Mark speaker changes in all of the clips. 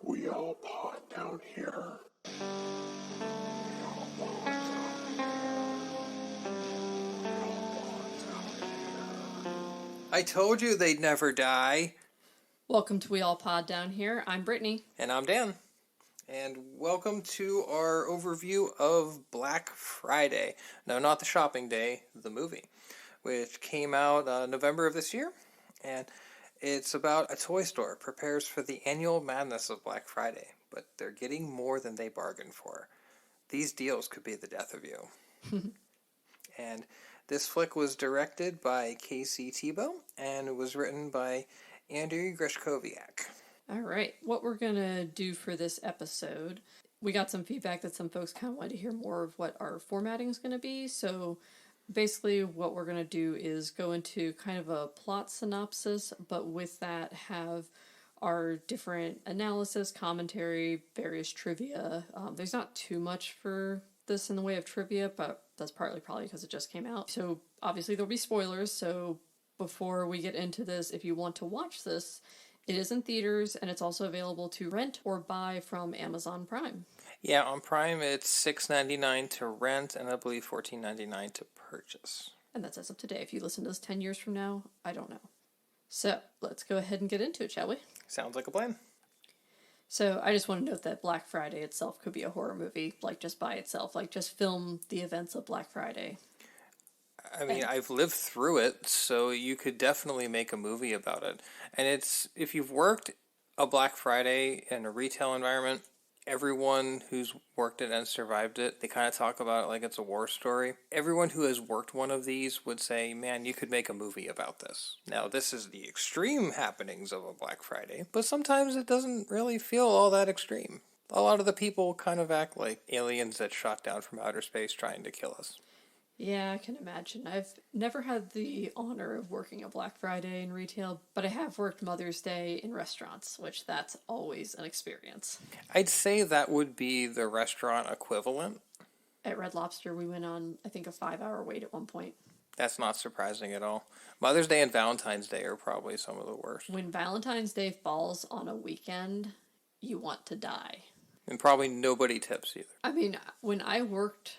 Speaker 1: We all pot down here.
Speaker 2: I told you they'd never die.
Speaker 3: Welcome to We All Pod Down Here. I'm Brittany.
Speaker 2: And I'm Dan. And welcome to our overview of Black Friday. No, not the shopping day, the movie, which came out November of this year. And it's about a toy store prepares for the annual madness of Black Friday, but they're getting more than they bargained for. These deals could be the death of you. And this flick was directed by Casey Tebow and was written by Andrew Grishkowiak.
Speaker 3: All right, what we're going to do for this episode, we got some feedback that some folks kind of wanted to hear more of what our formatting is going to be. So basically what we're going to do is go into kind of a plot synopsis, but with that have our different analysis, commentary, various trivia. There's not too much for this in the way of trivia, but that's partly probably because it just came out. So obviously there'll be spoilers, so before we get into this, if you want to watch this, it is in theaters, and it's also available to rent or buy from Amazon Prime.
Speaker 2: Yeah, on Prime it's $6.99 to rent, and I believe $14.99 to purchase.
Speaker 3: And that's as of today. If you listen to this 10 years from now, I don't know. So let's go ahead and get into it, shall we?
Speaker 2: Sounds like a plan.
Speaker 3: So I just want to note that Black Friday itself could be a horror movie, like just by itself, like just film the events of Black Friday.
Speaker 2: I mean, I've lived through it, so you could definitely make a movie about it. And it's, if you've worked a Black Friday in a retail environment, everyone who's worked it and survived it, they kind of talk about it like it's a war story. Everyone who has worked one of these would say, man, you could make a movie about this. Now, this is the extreme happenings of a Black Friday, but sometimes it doesn't really feel all that extreme. A lot of the people kind of act like aliens that shot down from outer space trying to kill us.
Speaker 3: Yeah, I can imagine. I've never had the honor of working a Black Friday in retail, but I have worked Mother's Day in restaurants, which that's always an experience.
Speaker 2: I'd say that would be the restaurant equivalent.
Speaker 3: At Red Lobster, we went on, I think, a 5-hour wait at one point.
Speaker 2: That's not surprising at all. Mother's Day and Valentine's Day are probably some of the worst.
Speaker 3: When Valentine's Day falls on a weekend, you want to die.
Speaker 2: And probably nobody tips either.
Speaker 3: I mean, when I worked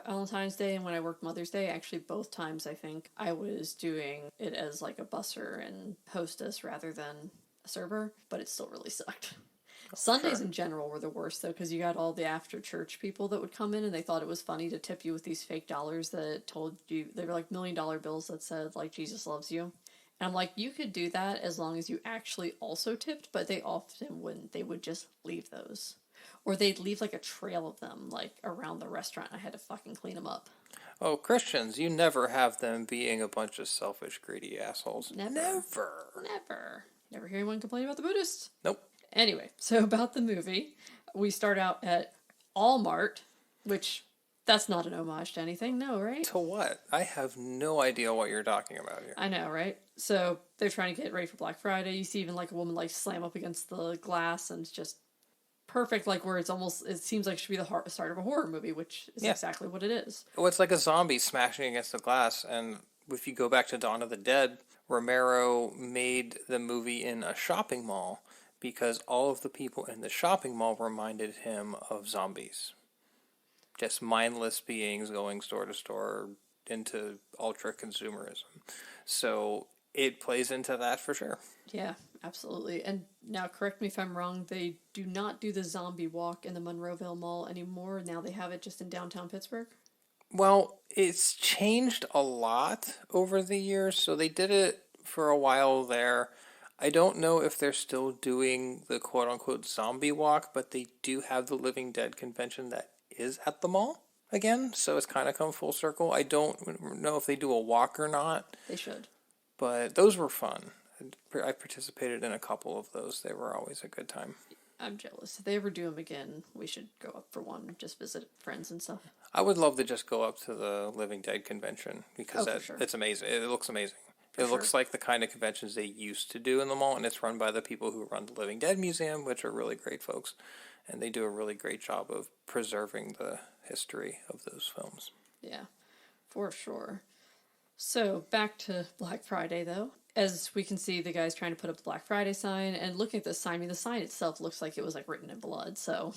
Speaker 3: Valentine's Day and when I worked Mother's Day, actually both times I think I was doing it as like a busser and hostess rather than a server, but it still really sucked. Sundays in general were the worst though, because you got all the after church people that would come in and they thought it was funny to tip you with these fake dollars that told you, they were like $1 million bills that said like Jesus loves you. And I'm like, you could do that as long as you actually also tipped, but they often wouldn't. They would just leave those. Or they'd leave like a trail of them like around the restaurant. I had to fucking clean them up.
Speaker 2: Oh, Christians, you never have them being a bunch of selfish, greedy assholes.
Speaker 3: Never hear anyone complain about the Buddhists.
Speaker 2: Nope.
Speaker 3: Anyway, so about the movie, we start out at Walmart, which that's not an homage to anything, no, right?
Speaker 2: To what? I have no idea what you're talking about here.
Speaker 3: I know, right? So they're trying to get ready for Black Friday. You see even like a woman like slam up against the glass, and it's just perfect, like where it's almost, it seems like it should be the start of a horror movie, which is exactly what it is.
Speaker 2: Well, it's like a zombie smashing against the glass, and if you go back to Dawn of the Dead, Romero made the movie in a shopping mall because all of the people in the shopping mall reminded him of zombies. Just mindless beings going store to store into ultra consumerism. So it plays into that for sure.
Speaker 3: Yeah, absolutely. And now, correct me if I'm wrong, they do not do the zombie walk in the Monroeville Mall anymore. Now they have it just in downtown Pittsburgh.
Speaker 2: Well, it's changed a lot over the years. So they did it for a while there. I don't know if they're still doing the quote-unquote zombie walk, but they do have the Living Dead convention that is at the mall again. So it's kind of come full circle. I don't know if they do a walk or not.
Speaker 3: They should.
Speaker 2: But those were fun. I participated in a couple of those. They were always a good time.
Speaker 3: I'm jealous. If they ever do them again, we should go up for one, just visit friends and stuff.
Speaker 2: I would love to just go up to the Living Dead convention because it's amazing. It looks amazing. It looks like the kind of conventions they used to do in the mall, and it's run by the people who run the Living Dead Museum, which are really great folks. And they do a really great job of preserving the history of those films.
Speaker 3: Yeah, for sure. So back to Black Friday, though. As we can see, the guy's trying to put up the Black Friday sign, and looking at the sign, I mean, the sign itself looks like it was like written in blood, so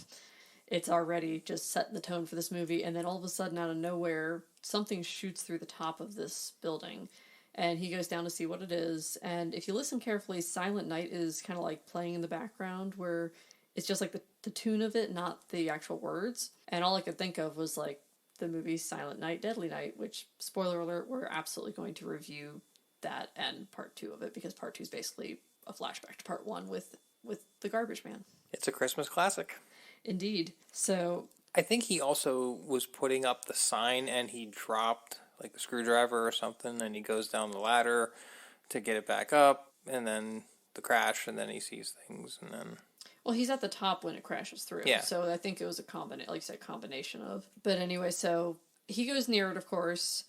Speaker 3: it's already just setting the tone for this movie. And then all of a sudden, out of nowhere, something shoots through the top of this building, and he goes down to see what it is. And if you listen carefully, Silent Night is kind of like playing in the background, where it's just like the tune of it, not the actual words. And all I could think of was like the movie Silent Night, Deadly Night, which, spoiler alert, we're absolutely going to review that and part 2 of it, because part 2 is basically a flashback to part 1 with the garbage man.
Speaker 2: It's a Christmas classic.
Speaker 3: Indeed. So
Speaker 2: I think he also was putting up the sign and he dropped like a screwdriver or something, and he goes down the ladder to get it back up, and then the crash, and then he sees things, and then...
Speaker 3: Well, he's at the top when it crashes through.
Speaker 2: Yeah.
Speaker 3: So I think it was a combination of. But anyway, so he goes near it, of course,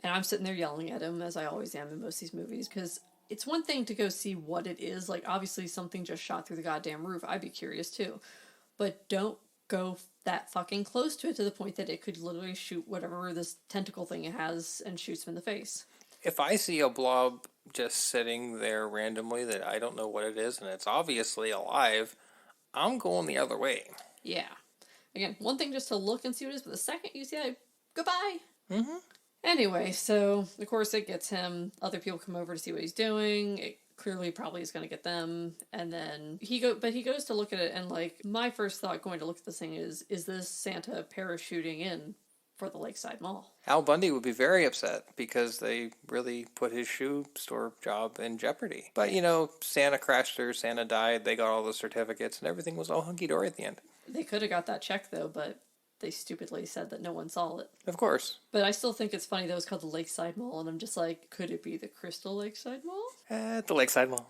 Speaker 3: and I'm sitting there yelling at him, as I always am in most of these movies, because it's one thing to go see what it is. Like, obviously something just shot through the goddamn roof. I'd be curious too. But don't go that fucking close to it to the point that it could literally shoot whatever this tentacle thing it has and shoots him in the face.
Speaker 2: If I see a blob just sitting there randomly that I don't know what it is and it's obviously alive, I'm going the other way.
Speaker 3: Yeah. Again, one thing just to look and see what it is, but the second you see it, goodbye.
Speaker 2: Mm-hmm.
Speaker 3: Anyway, so, of course, it gets him. Other people come over to see what he's doing. It clearly probably is going to get them. And then he goes to look at it, and, like, my first thought going to look at this thing is this Santa parachuting in for the Lakeside Mall?
Speaker 2: Al Bundy would be very upset because they really put his shoe store job in jeopardy. But, Santa crashed through, Santa died, they got all the certificates, and everything was all hunky-dory at the end.
Speaker 3: They could have got that check, though, but they stupidly said that no one saw it.
Speaker 2: Of course.
Speaker 3: But I still think it's funny that it was called the Lakeside Mall, and I'm just like, could it be the Crystal Lakeside Mall?
Speaker 2: At the Lakeside Mall.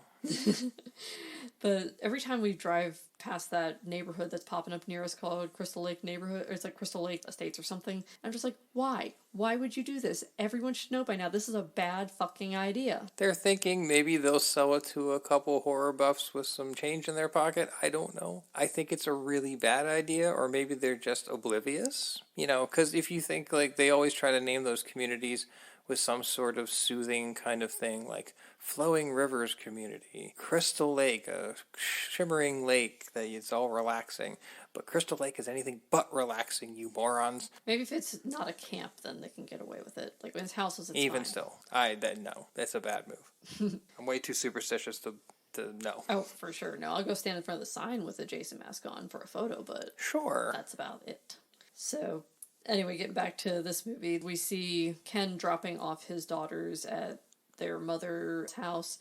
Speaker 3: But every time we drive past that neighborhood that's popping up near us called Crystal Lake neighborhood, or it's like Crystal Lake Estates or something, I'm just like, why? Why would you do this? Everyone should know by now. This is a bad fucking idea.
Speaker 2: They're thinking maybe they'll sell it to a couple horror buffs with some change in their pocket. I don't know. I think it's a really bad idea, or maybe they're just oblivious. Because if you think, like, they always try to name those communities with some sort of soothing kind of thing, like Flowing Rivers Community, Crystal Lake, a shimmering lake that is all relaxing. But Crystal Lake is anything but relaxing, you morons.
Speaker 3: Maybe if it's not a camp, then they can get away with it. Like, when it's houses, it's
Speaker 2: Even
Speaker 3: fine.
Speaker 2: still, no, that's a bad move. I'm way too superstitious to know.
Speaker 3: Oh, for sure. No, I'll go stand in front of the sign with a Jason mask on for a photo, but
Speaker 2: Sure.
Speaker 3: that's about it. So, anyway, getting back to this movie, we see Ken dropping off his daughters at their mother's house,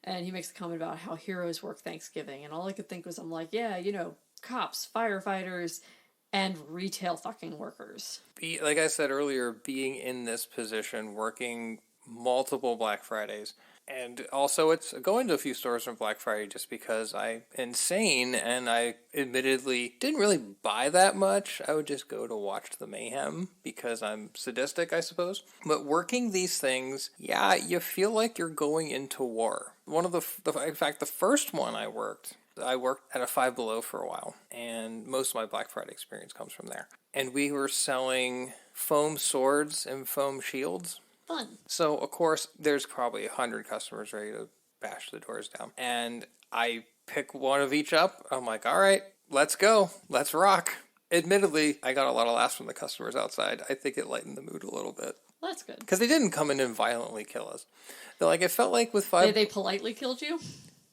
Speaker 3: and he makes a comment about how heroes work Thanksgiving, and all I could think was, I'm like, yeah, cops, firefighters, and retail fucking workers.
Speaker 2: Like I said earlier, being in this position, working multiple Black Fridays, and also it's going to a few stores on Black Friday just because I'm insane, and I admittedly didn't really buy that much. I would just go to watch the mayhem because I'm sadistic, I suppose. But working these things, yeah, you feel like you're going into war. One of in fact, the first one I worked at a Five Below for a while, and most of my Black Friday experience comes from there. And we were selling foam swords and foam shields.
Speaker 3: Fun.
Speaker 2: So, of course, there's probably 100 customers ready to bash the doors down. And I pick one of each up. I'm like, all right, let's go. Let's rock. Admittedly, I got a lot of laughs from the customers outside. I think it lightened the mood a little bit.
Speaker 3: Well, that's good.
Speaker 2: Because they didn't come in and violently kill us. They're like, it felt like with five...
Speaker 3: They politely killed you?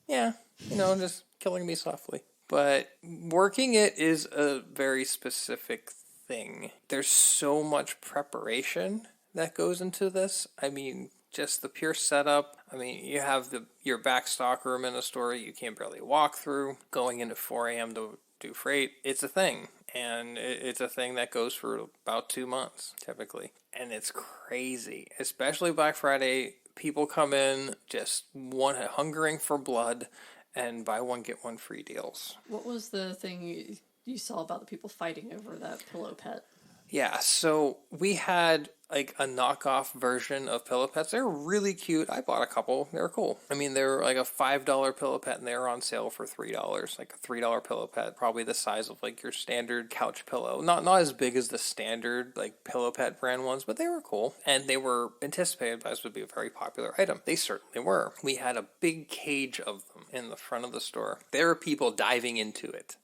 Speaker 2: Yeah, just killing me softly. But working it is a very specific thing. There's so much preparation that goes into this. I mean, just the pure setup. I mean, you have your back stock room in a store you can't barely walk through, going in at 4 a.m. to do freight. It's a thing, and it's a thing that goes for about 2 months, typically. And it's crazy, especially Black Friday. People come in just hungering for blood, and buy one, get one free deals.
Speaker 3: What was the thing you saw about the people fighting over that pillow pet?
Speaker 2: Yeah, so we had like a knockoff version of Pillow Pets. They were really cute. I bought a couple. They were cool. I mean, they were like a $5 Pillow Pet, and they were on sale for $3. Like a $3 Pillow Pet, probably the size of like your standard couch pillow. Not as big as the standard like Pillow Pet brand ones, but they were cool. And they were anticipated by us would be a very popular item. They certainly were. We had a big cage of them in the front of the store. There were people diving into it.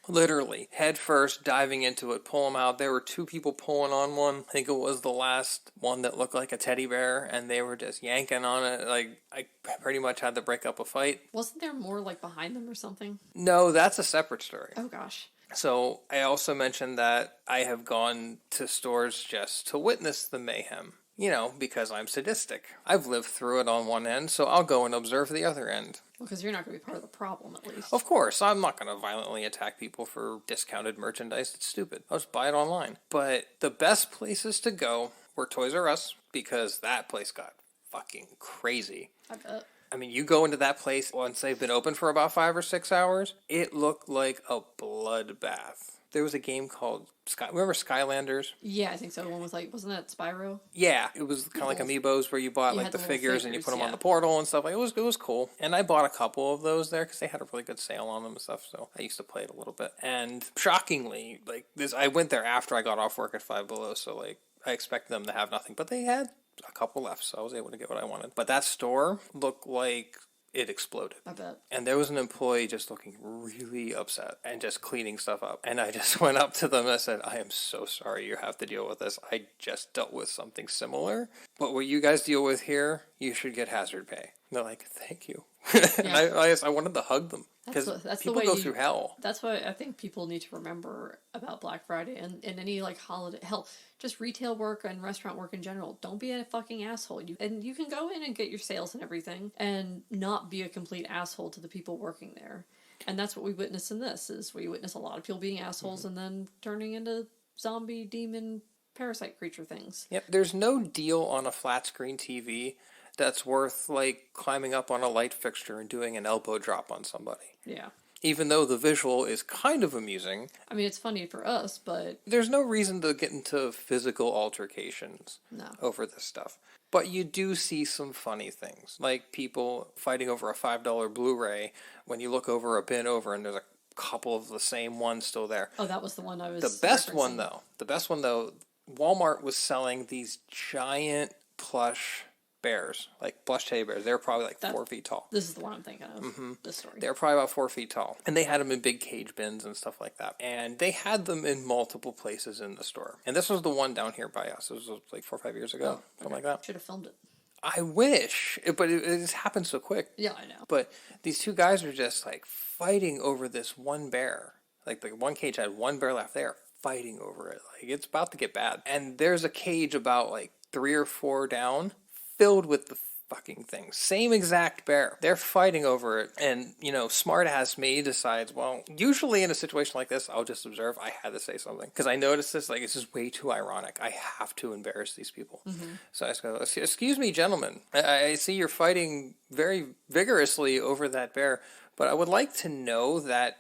Speaker 2: Literally, head first, diving into it, pull them out. There were 2 people pulling on one. I think it was the last one that looked like a teddy bear, and they were just yanking on it. Like, I pretty much had to break up a fight.
Speaker 3: Wasn't there more, like, behind them or something?
Speaker 2: No, that's a separate story.
Speaker 3: Oh, gosh.
Speaker 2: So, I also mentioned that I have gone to stores just to witness the mayhem. You know, because I'm sadistic. I've lived through it on one end, so I'll go and observe the other end.
Speaker 3: Well, because you're not going to be part of the problem, at least.
Speaker 2: Of course, I'm not going to violently attack people for discounted merchandise. It's stupid. I'll just buy it online. But the best places to go were Toys R Us, because that place got fucking crazy.
Speaker 3: I bet.
Speaker 2: I mean, you go into that place, once they've been open for about 5 or 6 hours, it looked like a bloodbath. There was a game called remember Skylanders?
Speaker 3: Yeah, I think so. The one was like, wasn't that Spyro?
Speaker 2: Yeah, it was kind of like Amiibos where you bought like the figures and you put them on the portal and stuff. Like it was cool. And I bought a couple of those there because they had a really good sale on them and stuff. So I used to play it a little bit. And shockingly, like this, I went there after I got off work at Five Below. So like I expected them to have nothing, but they had a couple left, so I was able to get what I wanted. But that store looked like it exploded.
Speaker 3: I bet.
Speaker 2: And there was an employee just looking really upset and just cleaning stuff up. And I just went up to them and I said, I am so sorry you have to deal with this. I just dealt with something similar. But what you guys deal with here, you should get hazard pay. And they're like, thank you. And I wanted to hug them. Because people go through hell.
Speaker 3: That's what I think people need to remember about Black Friday and any like holiday. Hell, just retail work and restaurant work in general. Don't be a fucking asshole. You can go in and get your sales and everything and not be a complete asshole to the people working there. And that's what we witness in this, is we witness a lot of people being assholes and then turning into zombie, demon, parasite creature things.
Speaker 2: Yep, there's no deal on a flat screen TV that's worth like climbing up on a light fixture and doing an elbow drop on somebody.
Speaker 3: Yeah.
Speaker 2: Even though the visual is kind of amusing.
Speaker 3: I mean, it's funny for us, but
Speaker 2: there's no reason to get into physical altercations over this stuff. But you do see some funny things, like people fighting over a $5 Blu-ray when you look over a bin over and there's a couple of the same ones still there.
Speaker 3: Oh, that was the one I was
Speaker 2: The best one though, Walmart was selling these giant plush bears, like plush teddy bears. They're probably like 4 feet tall.
Speaker 3: This is the one I'm thinking of. This story.
Speaker 2: They're probably about 4 feet tall. And they had them in big cage bins and stuff like that. And they had them in multiple places in the store. And this was the one down here by us. It was like 4 or 5 years ago. Something like that.
Speaker 3: Should have filmed it.
Speaker 2: I wish. But it just happened so quick.
Speaker 3: Yeah, I know.
Speaker 2: But these 2 guys are just like fighting over this one bear. Like the one cage had one bear left. They are fighting over it. Like it's about to get bad. And there's a cage about like 3 or 4 down, filled with the fucking thing. Same exact bear. They're fighting over it. And, smart ass me decides, well, usually in a situation like this, I'll just observe. I had to say something. Because I noticed this, like, this is way too ironic. I have to embarrass these people. Mm-hmm. So I just go, excuse me, gentlemen. I see you're fighting very vigorously over that bear. But I would like to know that,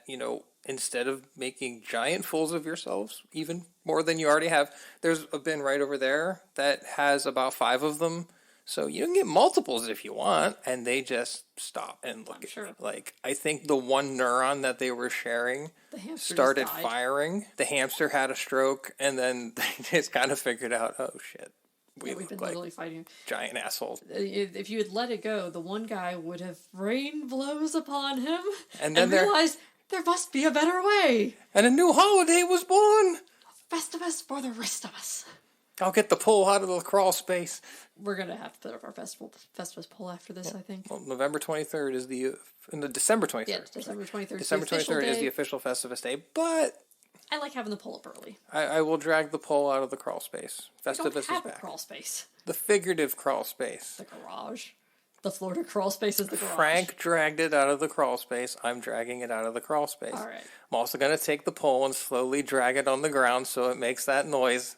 Speaker 2: instead of making giant fools of yourselves, even more than you already have, there's a bin right over there that has about 5 of them. So you can get multiples if you want. And they just stop and look at me. Like, I think the one neuron that they were sharing started firing. The hamster had a stroke, and then they just kind of figured out, oh shit.
Speaker 3: We've been literally fighting.
Speaker 2: Giant assholes.
Speaker 3: If you had let it go, the one guy would have rained blows upon him
Speaker 2: and then
Speaker 3: realized there must be a better way.
Speaker 2: And a new holiday was born.
Speaker 3: Festivus for the rest of us.
Speaker 2: I'll get the pole out of the crawl space.
Speaker 3: We're going to have to put up our Festivus poll after this, I think.
Speaker 2: Well, November 23rd is December 23rd.
Speaker 3: Yeah, December 23rd.
Speaker 2: December 23rd is the official Festivus day, but
Speaker 3: I like having the poll up early.
Speaker 2: I will drag the pole out of the crawl space. Festivus is back.
Speaker 3: A crawl space.
Speaker 2: The figurative crawl space.
Speaker 3: The garage. The Florida crawl space is the garage.
Speaker 2: Frank dragged it out of the crawl space. I'm dragging it out of the crawl space.
Speaker 3: All right.
Speaker 2: I'm also going to take the pole and slowly drag it on the ground so it makes that noise.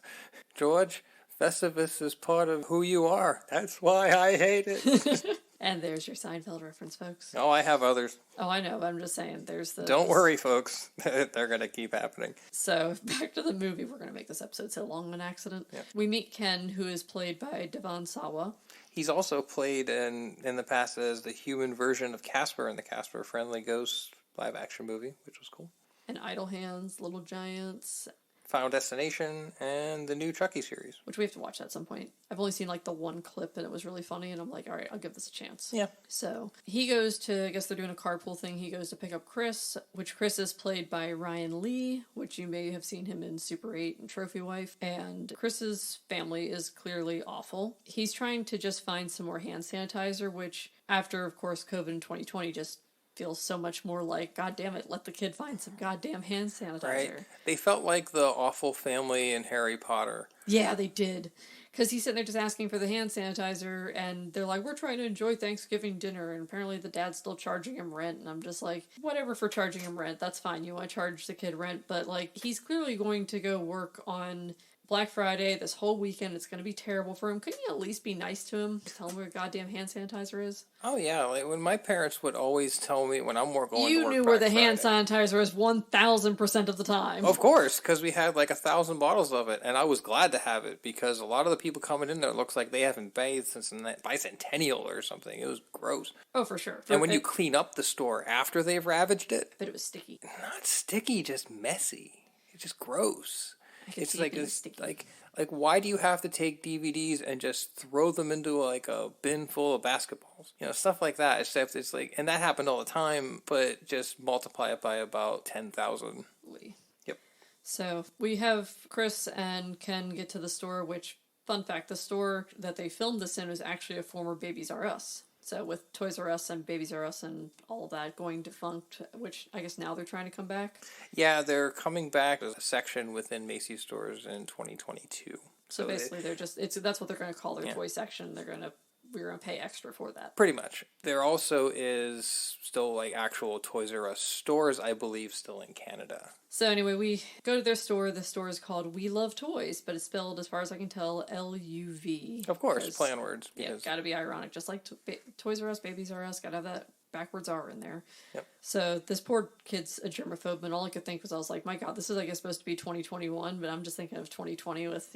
Speaker 2: George, Festivus is part of who you are. That's why I hate it.
Speaker 3: And there's your Seinfeld reference, folks.
Speaker 2: Oh, I have others.
Speaker 3: Oh, I know, but I'm just saying, there's the...
Speaker 2: Don't worry, folks. They're going to keep happening.
Speaker 3: So, back to the movie. We're going to make this episode so long an accident.
Speaker 2: Yep.
Speaker 3: We meet Ken, who is played by Devon Sawa.
Speaker 2: He's also played in the past as the human version of Casper in the Casper Friendly Ghost live-action movie, which was cool.
Speaker 3: And Idle Hands, Little Giants...
Speaker 2: Final Destination, and the new Chucky series.
Speaker 3: Which we have to watch at some point. I've only seen, like, the one clip, and it was really funny, and I'm like, all right, I'll give this a chance.
Speaker 2: Yeah.
Speaker 3: So, he goes to, I guess they're doing a carpool thing, he goes to pick up Chris, which Chris is played by Ryan Lee, which you may have seen him in Super 8 and Trophy Wife, and Chris's family is clearly awful. He's trying to just find some more hand sanitizer, which, after, of course, COVID in 2020, just feels so much more like, God damn it, let the kid find some goddamn hand sanitizer.
Speaker 2: Right. They felt like the awful family in Harry Potter.
Speaker 3: Yeah, they did. Because he's sitting there just asking for the hand sanitizer, and they're like, we're trying to enjoy Thanksgiving dinner, and apparently the dad's still charging him rent, and I'm just like, whatever for charging him rent, that's fine, you want to charge the kid rent, but, like, he's clearly going to go work on Black Friday this whole weekend. It's going to be terrible for him. Couldn't you at least be nice to him? Tell him where goddamn hand sanitizer is?
Speaker 2: Oh, yeah. Like when my parents would always tell me when I'm going to work
Speaker 3: You knew where the hand sanitizer was 1,000% of the time.
Speaker 2: Of course, because we had like 1,000 bottles of it, and I was glad to have it because a lot of the people coming in there it looks like they haven't bathed since the bicentennial or something. It was gross.
Speaker 3: Oh, for sure.
Speaker 2: And when you clean up the store after they've ravaged it,
Speaker 3: but it was sticky.
Speaker 2: Not sticky, just messy. It's just gross. It's
Speaker 3: like
Speaker 2: why do you have to take DVDs and just throw them into like a bin full of basketballs? You know, stuff like that. It's like, and that happened all the time, but just multiply it by about 10,000. Yep.
Speaker 3: So we have Chris and Ken get to the store, which, fun fact, the store that they filmed this in was actually a former Babies R Us. So with Toys R Us and Babies R Us and all of that going defunct, which I guess now they're trying to come back.
Speaker 2: Yeah, they're coming back as a section within Macy's stores in 2022.
Speaker 3: So basically, that's what they're going to call their toy section. We're going to pay extra for that.
Speaker 2: Pretty much. There also is still like actual Toys R Us stores, I believe, still in Canada.
Speaker 3: So anyway, we go to their store. The store is called We Love Toys, but it's spelled, as far as I can tell, L-U-V.
Speaker 2: Of course, play on words.
Speaker 3: Yeah, gotta be ironic. Just like Toys R Us, Babies R Us, gotta have that backwards R in there.
Speaker 2: Yep.
Speaker 3: So this poor kid's a germaphobe, and all I could think was, I was like, my God, this is, I guess, supposed to be 2021, but I'm just thinking of 2020 with,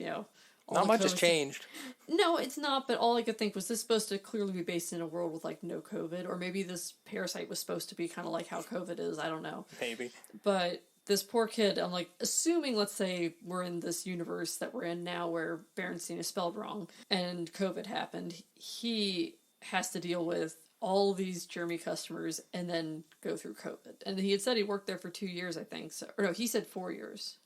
Speaker 2: not much has changed.
Speaker 3: No, it's not, but all I could think was this supposed to clearly be based in a world with, like, no COVID, or maybe this parasite was supposed to be kind of like how COVID is, I don't know.
Speaker 2: Maybe.
Speaker 3: But this poor kid, I'm like, assuming, let's say, we're in this universe that we're in now where Berenstein is spelled wrong, and COVID happened, he has to deal with all these Jeremy customers and then go through COVID. And he had said he worked there for 2 years, I think. So, or no, he said 4 years.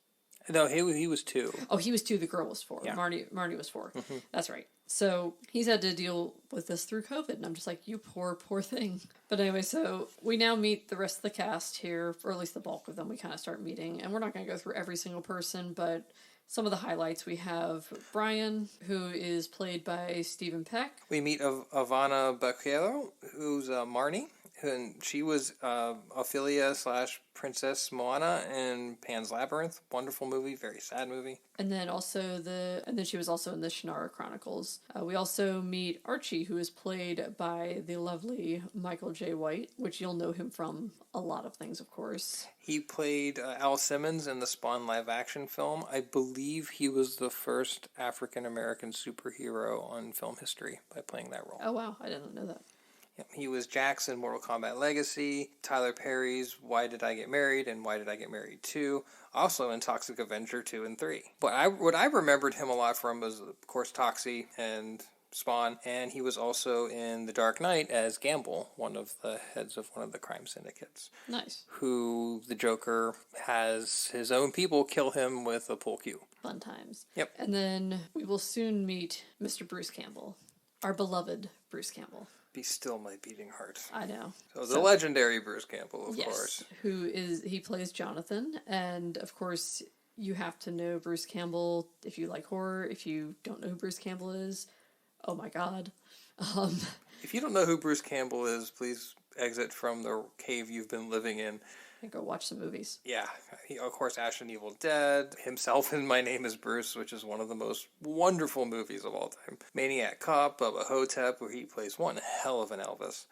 Speaker 2: No, he was 2.
Speaker 3: Oh, he was 2, the girl was 4. Yeah. Marnie was 4. Mm-hmm. That's right. So he's had to deal with this through COVID, and I'm just like, you poor thing. But anyway, so we now meet the rest of the cast here, or at least the bulk of them we kind of start meeting, and we're not going to go through every single person, but some of the highlights, we have Brian, who is played by Stephen Peck.
Speaker 2: We meet Ivana Baquero, who's Marnie, and she was Ophelia / Princess Moana in Pan's Labyrinth. Wonderful movie, very sad movie. And then
Speaker 3: she was also in the Shannara Chronicles. We also meet Archie, who is played by the lovely Michael J. White, which you'll know him from a lot of things, of course.
Speaker 2: He played Al Simmons in the Spawn live-action film. I believe he was the first African-American superhero on film history by playing that role.
Speaker 3: Oh, wow. I didn't know that.
Speaker 2: Yep. He was Jax in Mortal Kombat Legacy, Tyler Perry's Why Did I Get Married and Why Did I Get Married 2, also in Toxic Avenger 2 and 3. But what I remembered him a lot from was, of course, Toxie and Spawn, and he was also in The Dark Knight as Gamble, one of the heads of one of the crime syndicates.
Speaker 3: Nice.
Speaker 2: Who the Joker has his own people kill him with a pool cue.
Speaker 3: Fun times.
Speaker 2: Yep.
Speaker 3: And then we will soon meet Mr. Bruce Campbell, our beloved Bruce Campbell.
Speaker 2: Be still my beating heart.
Speaker 3: I know.
Speaker 2: So the legendary Bruce Campbell, of course.
Speaker 3: He plays Jonathan, and of course you have to know Bruce Campbell if you like horror. If you don't know who Bruce Campbell is, oh my God.
Speaker 2: If you don't know who Bruce Campbell is, please exit from the cave you've been living in
Speaker 3: And go watch some movies.
Speaker 2: Yeah, of course, Ash and Evil Dead, himself in My Name is Bruce, which is one of the most wonderful movies of all time. Maniac Cop, Bubba Hotep, where he plays one hell of an Elvis.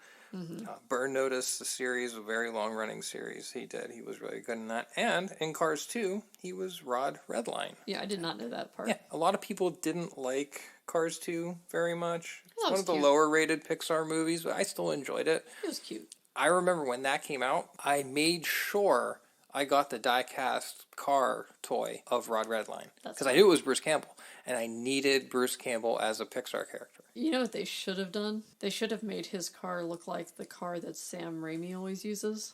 Speaker 2: Burn Notice, the series, a very long-running series he did. He was really good in that. And in Cars 2, he was Rod Redline.
Speaker 3: Yeah, I did not know that part.
Speaker 2: Yeah, a lot of people didn't like Cars 2 very much. It's
Speaker 3: Well,
Speaker 2: one of the
Speaker 3: cute.
Speaker 2: lower-rated Pixar movies, but I still enjoyed it.
Speaker 3: It was cute.
Speaker 2: I remember when that came out, I made sure I got the die-cast car toy of Rod Redline. Because I knew it was Bruce Campbell, and I needed Bruce Campbell as a Pixar character.
Speaker 3: You know what they should have done? They should have made his car look like the car that Sam Raimi always uses.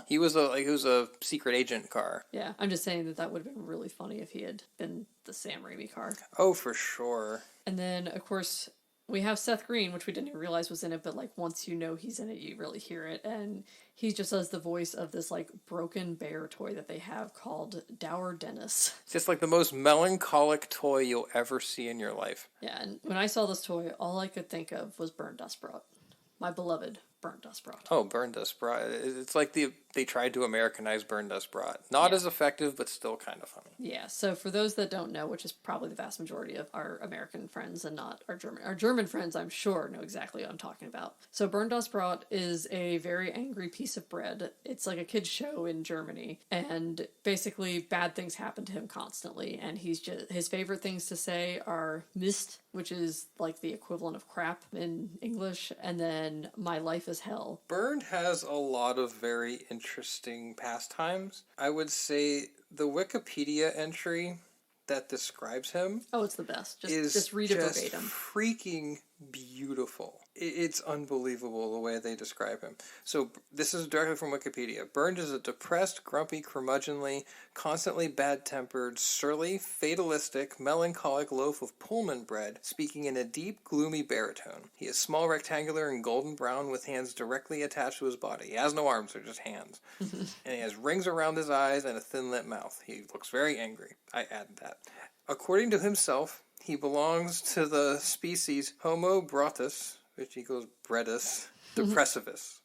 Speaker 2: He was a secret agent car.
Speaker 3: Yeah, I'm just saying that would have been really funny if he had been the Sam Raimi car.
Speaker 2: Oh, for sure.
Speaker 3: And then, of course, we have Seth Green, which we didn't even realize was in it, but, like, once you know he's in it, you really hear it. And he just does the voice of this, like, broken bear toy that they have called Dour Dennis.
Speaker 2: It's just like the most melancholic toy you'll ever see in your life.
Speaker 3: Yeah, and when I saw this toy, all I could think of was Burnt Dust Brought. My beloved Burnt Dust Brought.
Speaker 2: Oh, Burn Dust Brought. It's like they tried to Americanize Burn Dust Brought. Not as effective, but still kind of funny.
Speaker 3: Yeah, so for those that don't know, which is probably the vast majority of our American friends and not our German friends, I'm sure, know exactly what I'm talking about. So Burnt Dust Brought is a very angry piece of bread. It's like a kid's show in Germany, and basically bad things happen to him constantly, and his favorite things to say are Mist, which is like the equivalent of crap in English, and then My Life is Hell.
Speaker 2: Bernd has a lot of very interesting pastimes. I would say the Wikipedia entry that describes him
Speaker 3: it's the best. Just read it verbatim.
Speaker 2: Freaking beautiful. It's unbelievable the way they describe him. So this is directly from Wikipedia. Bernd is a depressed, grumpy, curmudgeonly, constantly bad-tempered, surly, fatalistic, melancholic loaf of Pullman bread, speaking in a deep, gloomy baritone. He is small, rectangular, and golden brown with hands directly attached to his body. He has no arms, they're just hands. And he has rings around his eyes and a thin-lipped mouth. He looks very angry. I added that. According to himself, he belongs to the species Homo brotus, which equals bredus, depressivus.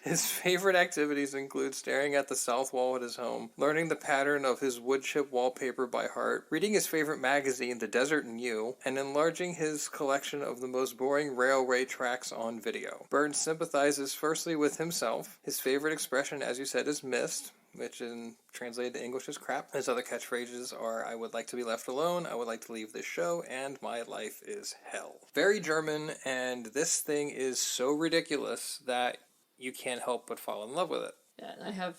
Speaker 2: His favorite activities include staring at the south wall at his home, learning the pattern of his wood chip wallpaper by heart, reading his favorite magazine, The Desert and You, and enlarging his collection of the most boring railway tracks on video. Burns sympathizes firstly with himself. His favorite expression, as you said, is mist, which in translated to English is crap. His other catchphrases are, I would like to be left alone, I would like to leave this show, and my life is hell. Very German, and this thing is so ridiculous that you can't help but fall in love with it.
Speaker 3: Yeah, and I have,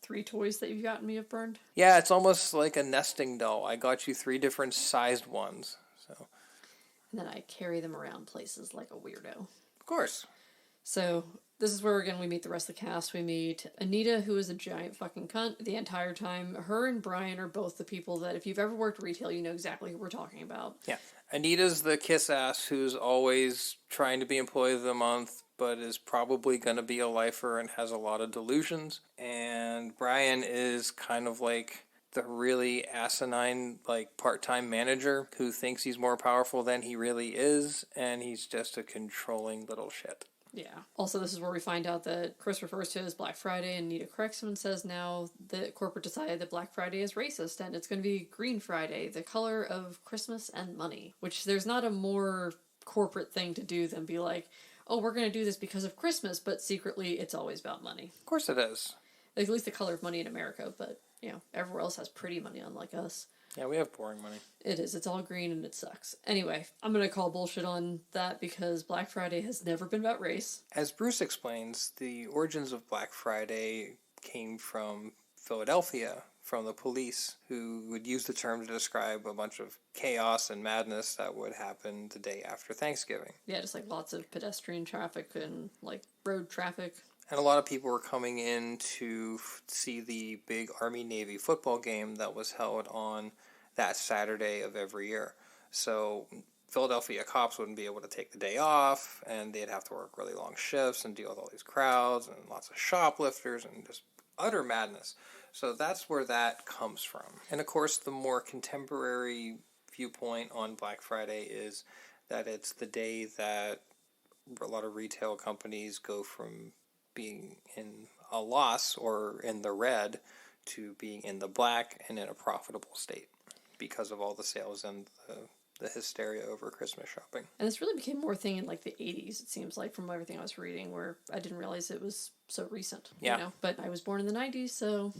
Speaker 3: 3 toys that you've gotten me of Burned?
Speaker 2: Yeah, it's almost like a nesting doll. I got you 3 different sized ones. So,
Speaker 3: and then I carry them around places like a weirdo.
Speaker 2: Of course.
Speaker 3: So, this is where, again, we meet the rest of the cast. We meet Anita, who is a giant fucking cunt the entire time. Her and Brian are both the people that, if you've ever worked retail, you know exactly who we're talking about.
Speaker 2: Yeah. Anita's the kiss ass who's always trying to be employee of the month, but is probably going to be a lifer and has a lot of delusions. And Brian is kind of like the really asinine, like, part-time manager who thinks he's more powerful than he really is, and he's just a controlling little shit.
Speaker 3: Yeah. Also, this is where we find out that Chris refers to it as Black Friday, and Nita corrects him and says now that corporate decided that Black Friday is racist, and it's going to be Green Friday, the color of Christmas and money. Which there's not a more corporate thing to do than be like, oh, we're going to do this because of Christmas, but secretly it's always about money.
Speaker 2: Of course it is.
Speaker 3: At least the color of money in America, but, everywhere else has pretty money, unlike us.
Speaker 2: Yeah, we have boring money.
Speaker 3: It is. It's all green and it sucks. Anyway, I'm going to call bullshit on that because Black Friday has never been about race.
Speaker 2: As Bruce explains, the origins of Black Friday came from Philadelphia, from the police, who would use the term to describe a bunch of chaos and madness that would happen the day after Thanksgiving.
Speaker 3: Yeah, just like lots of pedestrian traffic and like road traffic.
Speaker 2: And a lot of people were coming in to see the big Army-Navy football game that was held on that Saturday of every year. So Philadelphia cops wouldn't be able to take the day off, and they'd have to work really long shifts and deal with all these crowds and lots of shoplifters and just utter madness. So that's where that comes from. And of course, the more contemporary viewpoint on Black Friday is that it's the day that a lot of retail companies go from being in a loss or in the red to being in the black and in a profitable state because of all the sales and the hysteria over Christmas shopping.
Speaker 3: And this really became more a thing in like the 80s, it seems like, from everything I was reading, where I didn't realize it was so recent.
Speaker 2: Yeah.
Speaker 3: You know? But I was born in the 90s, so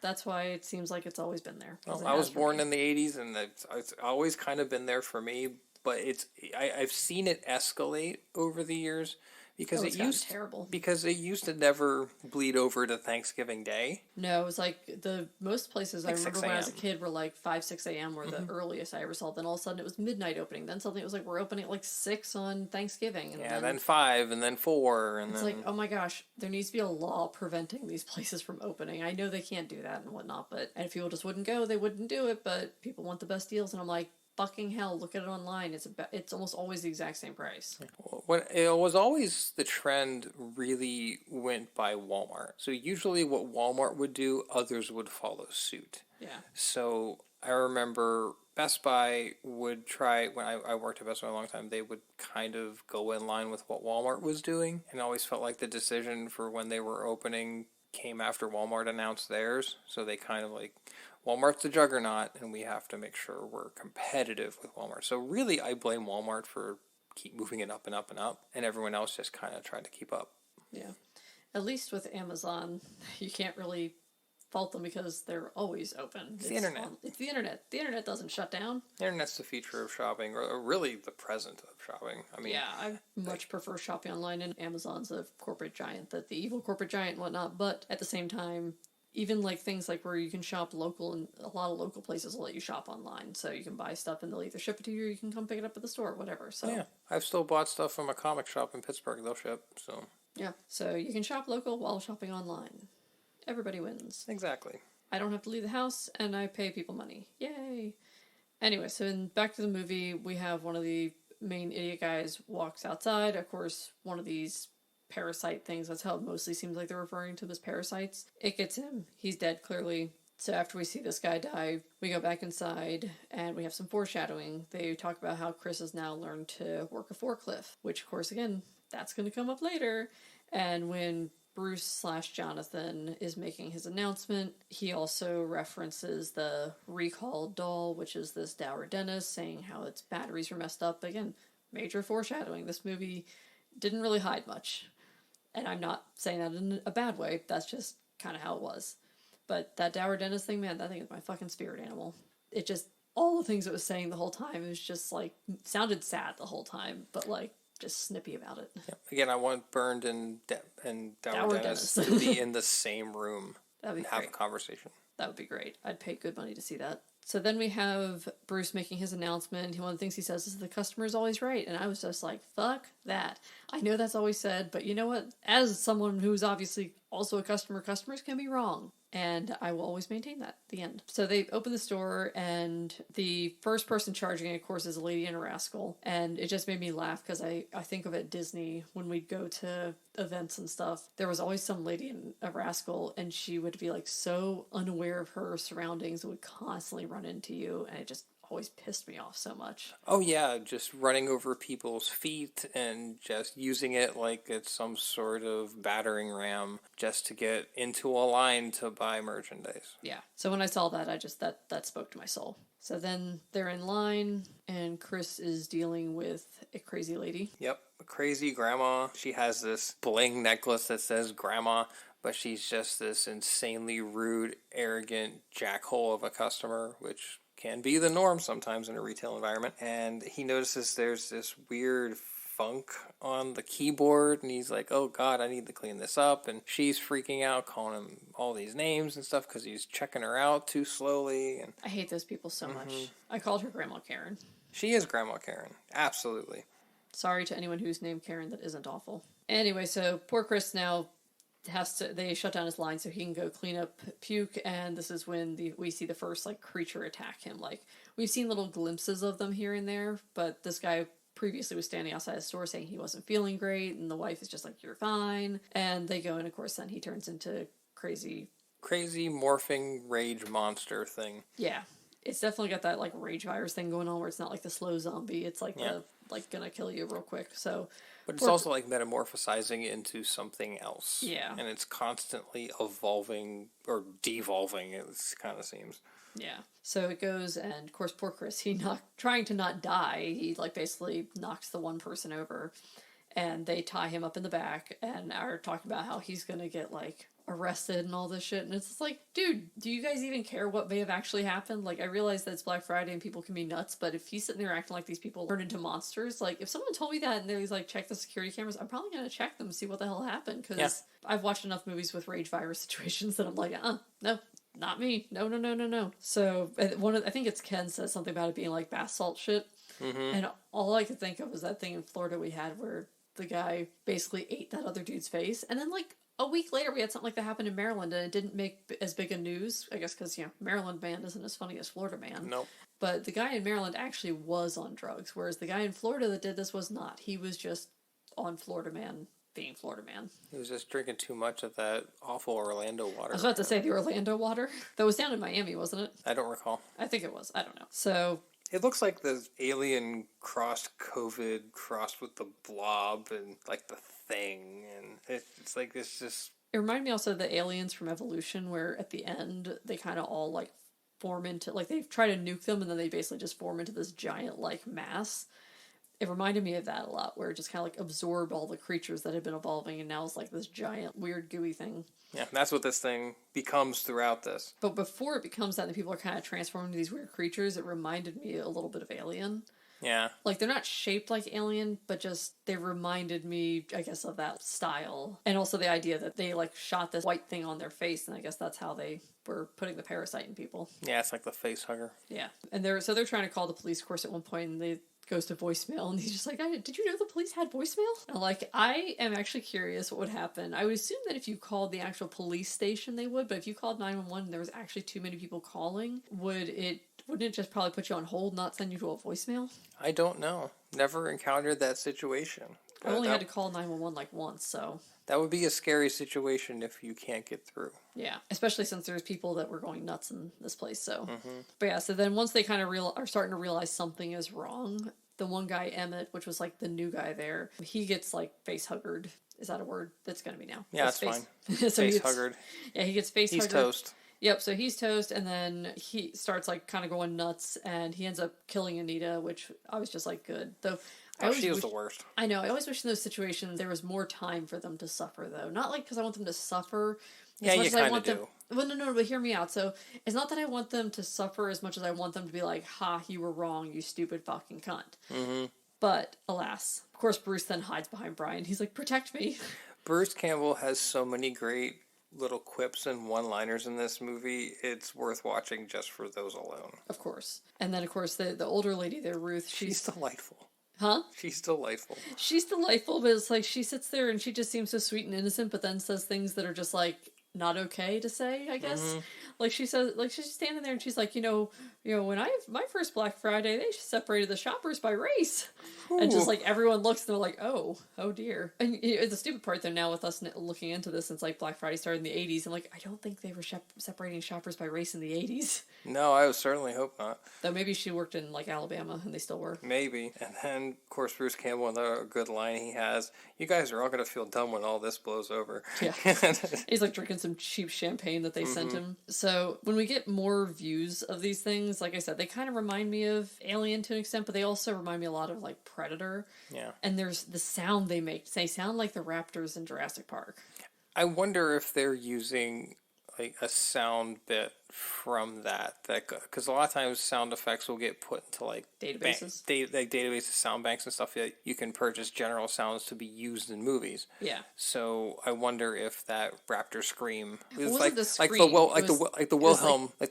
Speaker 3: that's why it seems like it's always been there.
Speaker 2: Well, I was born in the 80s, and it's always kind of been there for me, but I've seen it escalate over the years. Because it used to never bleed over to Thanksgiving Day.
Speaker 3: No, it was like most places
Speaker 2: like
Speaker 3: I remember when I was a kid were like 5, 6 a.m. were the earliest I ever saw. Then all of a sudden it was midnight opening. Then suddenly it was like we're opening at like 6 on Thanksgiving. And
Speaker 2: then 5, and then 4, and
Speaker 3: it's like, oh my gosh, there needs to be a law preventing these places from opening. I know they can't do that and whatnot, and if people just wouldn't go, they wouldn't do it. But people want the best deals, and I'm like, fucking hell, look at it online. It's almost always the exact same price.
Speaker 2: What it was always the trend really went by Walmart. So usually what Walmart would do, others would follow suit.
Speaker 3: Yeah.
Speaker 2: So I remember Best Buy would try, when I worked at Best Buy a long time, they would kind of go in line with what Walmart was doing. And I always felt like the decision for when they were opening came after Walmart announced theirs. So they kind of like, Walmart's a juggernaut, and we have to make sure we're competitive with Walmart. So really, I blame Walmart for keep moving it up and up and up, and everyone else just kind of tried to keep up.
Speaker 3: Yeah. At least with Amazon, you can't really fault them because they're always open.
Speaker 2: It's the internet.
Speaker 3: It's the internet. The internet doesn't shut down.
Speaker 2: The internet's the future of shopping, or really the present of shopping. I mean,
Speaker 3: yeah, I much prefer shopping online, and Amazon's a corporate giant, the evil corporate giant and whatnot, but at the same time, even like things like where you can shop local, and a lot of local places will let you shop online. So you can buy stuff and they'll either ship it to you or you can come pick it up at the store, whatever. So
Speaker 2: yeah, I've still bought stuff from a comic shop in Pittsburgh. They'll ship. So
Speaker 3: yeah, so you can shop local while shopping online. Everybody wins.
Speaker 2: Exactly.
Speaker 3: I don't have to leave the house and I pay people money. Yay! Anyway, so back to the movie, we have one of the main idiot guys walks outside. Of course, one of these parasite things, that's how it mostly seems like they're referring to them as parasites. It gets him. He's dead, clearly. So after we see this guy die, we go back inside and we have some foreshadowing. They talk about how Chris has now learned to work a forklift, which of course, again, that's going to come up later. And when Bruce/Jonathan is making his announcement, he also references the recall doll, which is this dour dentist, saying how its batteries were messed up. Again, major foreshadowing. This movie didn't really hide much. And I'm not saying that in a bad way. That's just kind of how it was. But that dour dentist thing, man, that thing is my fucking spirit animal. It just, all the things it was saying the whole time, it was just like, sounded sad the whole time, but like, just snippy about it.
Speaker 2: Yeah. Again, I want Burned and dour dentist to be in the same room and have a conversation.
Speaker 3: That would be great. I'd pay good money to see that. So then we have Bruce making his announcement. One of the things he says is the customer is always right. And I was just like, fuck that. I know that's always said, but you know what? As someone who's obviously also a customer, customers can be wrong. And I will always maintain that at the end. So they open the store, and the first person charging it, of course, is a lady and a rascal. And it just made me laugh because I think of at Disney, when we'd go to events and stuff, there was always some lady and a rascal, and she would be like so unaware of her surroundings and would constantly run into you. And it just always pissed me off so much.
Speaker 2: Oh yeah, just running over people's feet and just using it like it's some sort of battering ram just to get into a line to buy merchandise.
Speaker 3: Yeah. So when I saw that, I just that spoke to my soul. So then they're in line and Chris is dealing with a crazy lady.
Speaker 2: Yep, a crazy grandma. She has this bling necklace that says grandma, but she's just this insanely rude, arrogant jackhole of a customer, which can be the norm sometimes in a retail environment. And he notices there's this weird funk on the keyboard, and he's like, oh god, I need to clean this up. And she's freaking out, calling him all these names and stuff because he's checking her out too slowly. And
Speaker 3: I hate those people so much. I called her Grandma Karen.
Speaker 2: She is Grandma Karen, absolutely.
Speaker 3: Sorry to anyone who's named Karen that isn't awful. Anyway, so poor Chris now they shut down his line so he can go clean up puke, and this is when we see the first like creature attack him. Like, we've seen little glimpses of them here and there, but this guy previously was standing outside the store saying he wasn't feeling great, and the wife is just like, you're fine. And they go, and of course then he turns into crazy
Speaker 2: morphing rage monster thing.
Speaker 3: Yeah. It's definitely got that like rage virus thing going on where it's not like the slow zombie, it's like the like gonna kill you real quick. So,
Speaker 2: But it's also like metamorphosizing into something else.
Speaker 3: Yeah.
Speaker 2: And it's constantly evolving or devolving, it kind of seems.
Speaker 3: yeah. So it goes, and of course, poor Chris, trying to not die, he like basically knocks the one person over, and they tie him up in the back and are talking about how he's gonna get like arrested and all this shit. And it's just like, dude, do you guys even care what may have actually happened? Like, I realize that it's Black Friday and people can be nuts, but if he's sitting there acting like these people turn into monsters, like, if someone told me that and they're like, check the security cameras, I'm probably gonna check them and see what the hell happened, because I've watched enough movies with rage virus situations that I'm like, no, not me, no. So I think it's Ken says something about it being like bath salt shit, and all I could think of was that thing in Florida we had where the guy basically ate that other dude's face, and then like a week later we had something like that happen in Maryland, and it didn't make as big a news, I guess, because Maryland man isn't as funny as Florida man.
Speaker 2: Nope.
Speaker 3: But the guy in Maryland actually was on drugs, whereas the guy in Florida that did this was not. He was just on Florida man being Florida man.
Speaker 2: He was just drinking too much of that awful Orlando water.
Speaker 3: I was about to say the Orlando water. That was down in Miami, wasn't it?
Speaker 2: I don't recall.
Speaker 3: I think it was. I don't know. So
Speaker 2: it looks like the alien crossed COVID crossed with the blob and like the thing, and it's like it's just.
Speaker 3: It reminded me also of the aliens from Evolution, where at the end they kind of all like form into, like, they try to nuke them and then they basically just form into this giant like mass. It reminded me of that a lot, where it just kind of like absorbed all the creatures that had been evolving, and now it's like this giant weird gooey thing.
Speaker 2: Yeah, that's what this thing becomes throughout this.
Speaker 3: But before it becomes that, the people are kind of transformed into these weird creatures. It reminded me a little bit of Alien.
Speaker 2: Yeah.
Speaker 3: Like, they're not shaped like Alien, but just, they reminded me, I guess, of that style. And also the idea that they, like, shot this white thing on their face, and I guess that's how they were putting the parasite in people.
Speaker 2: Yeah, it's like the face hugger.
Speaker 3: Yeah. And they're trying to call the police, of course, at one point, and they goes to voicemail, and he's just like, did you know the police had voicemail? And I'm like, I am actually curious what would happen. I would assume that if you called the actual police station, they would, but if you called 911 and there was actually too many people calling, wouldn't it just probably put you on hold, not send you to a voicemail?
Speaker 2: I don't know. Never encountered that situation.
Speaker 3: I only had to call 911 like once, so.
Speaker 2: That would be a scary situation if you can't get through.
Speaker 3: Yeah, especially since there's people that were going nuts in this place, so. But yeah, so then once they kind of are starting to realize something is wrong, the one guy, Emmett, which was like the new guy there, he gets like face huggered. Is that a word? That's going to be now.
Speaker 2: Yeah, that's fine.
Speaker 3: So
Speaker 2: face huggered.
Speaker 3: Yeah, he gets face huggered.
Speaker 2: He's toast.
Speaker 3: Yep, so he's toast, and then he starts like kind of going nuts, and he ends up killing Anita, which I was just like, good. Though
Speaker 2: She was the worst.
Speaker 3: I know. I always wish in those situations there was more time for them to suffer, though. Not like because I want them to suffer.
Speaker 2: Yeah, you kind of do.
Speaker 3: Well, no, but hear me out. So it's not that I want them to suffer as much as I want them to be like, ha, you were wrong, you stupid fucking cunt. Mm-hmm. But alas, of course, Bruce then hides behind Brian. He's like, protect me.
Speaker 2: Bruce Campbell has so many great little quips and one-liners in this movie. It's worth watching just for those alone.
Speaker 3: Of course. And then, of course, the older lady there, Ruth,
Speaker 2: she's delightful.
Speaker 3: Huh?
Speaker 2: She's delightful.
Speaker 3: She's delightful, but it's like she sits there and she just seems so sweet and innocent, but then says things that are just like not okay to say, I guess. Mm-hmm. Like she says, like she's standing there and she's like, when my first Black Friday, they separated the shoppers by race. Ooh. And just like everyone looks and they're like, oh dear. And the stupid part though, now with us looking into this since like Black Friday started in the 80s, I'm like, I don't think they were separating shoppers by race in the 80s.
Speaker 2: No, I would certainly hope not.
Speaker 3: Though maybe she worked in like Alabama and they still were.
Speaker 2: Maybe. And then, of course, Bruce Campbell, another good line he has, you guys are all going to feel dumb when all this blows over.
Speaker 3: Yeah. He's like drinking some cheap champagne that they sent him. So when we get more views of these things, like I said, they kind of remind me of Alien to an extent, but they also remind me a lot of like Predator.
Speaker 2: Yeah.
Speaker 3: And there's the sound they make. They sound like the raptors in Jurassic Park.
Speaker 2: I wonder if they're using like a sound bit from that because a lot of times sound effects will get put into like
Speaker 3: databases,
Speaker 2: databases, sound banks and stuff that you can purchase general sounds to be used in movies.
Speaker 3: Yeah. So
Speaker 2: I wonder if that raptor scream is
Speaker 3: like
Speaker 2: the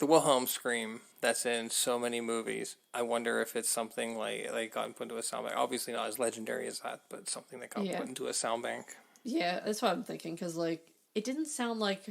Speaker 2: Wilhelm scream that's in so many movies. I wonder if it's something like gotten put into a sound bank. Obviously not as legendary as that, but something that got put into a sound bank.
Speaker 3: Yeah, that's what I'm thinking because like it didn't sound like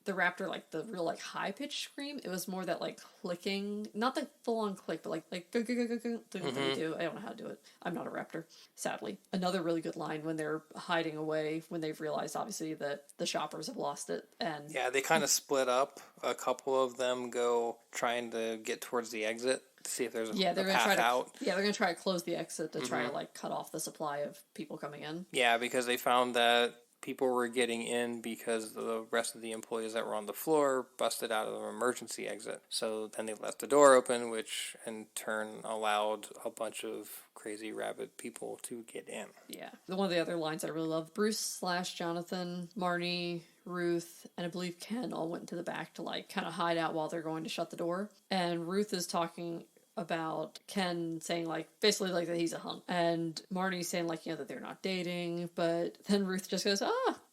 Speaker 3: the raptor, like the real like high pitched scream. It was more that like clicking, not the full on click, but like go, do. I don't know how to do it. I'm not a raptor, sadly. Another really good line when they're hiding away when they've realized obviously that the shoppers have lost it, and
Speaker 2: yeah, they kind of split up. A couple of them go trying to get towards the exit to see if there's
Speaker 3: Yeah,
Speaker 2: a
Speaker 3: they're gonna
Speaker 2: path
Speaker 3: try to.
Speaker 2: out.
Speaker 3: Yeah, they're gonna try to close the exit to try to like cut off the supply of people coming in.
Speaker 2: Yeah, because they found that people were getting in because the rest of the employees that were on the floor busted out of the emergency exit. So then they left the door open, which in turn allowed a bunch of crazy rabid people to get in.
Speaker 3: Yeah. One of the other lines I really love, Bruce / Jonathan, Marnie, Ruth, and I believe Ken all went to the back to like kind of hide out while they're going to shut the door. And Ruth is talking about Ken saying like basically like that he's a hunk, and Marnie saying like, you know, that they're not dating, but then Ruth just goes,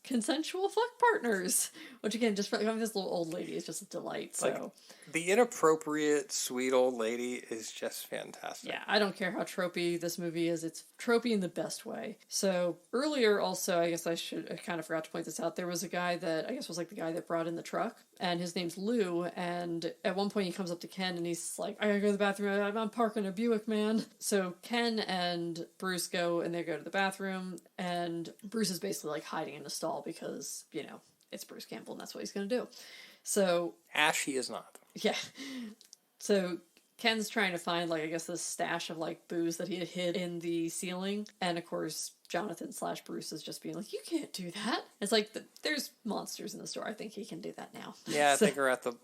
Speaker 3: consensual fuck partners, which again, just for this little old lady is just a delight. So
Speaker 2: Like, the inappropriate sweet old lady is just fantastic.
Speaker 3: yeah, I don't care how tropey this movie is. It's tropey in the best way. So earlier also, I guess I kind of forgot to point this out. There was a guy that I guess was like the guy that brought in the truck, and his name's Lou. And at one point he comes up to Ken and he's like, I gotta go to the bathroom. I'm parking a Buick, man. So Ken and Bruce go and they go to the bathroom, and Bruce is basically like hiding in the stall because, you know, it's Bruce Campbell and that's what he's gonna do. So
Speaker 2: Ash, he is not.
Speaker 3: yeah. So Ken's trying to find, like, I guess this stash of, like, booze that he had hid in the ceiling. And, of course, Jonathan / Bruce is just being like, you can't do that. It's like, there's monsters in the store. I think he can do that now.
Speaker 2: Yeah, I think we're at the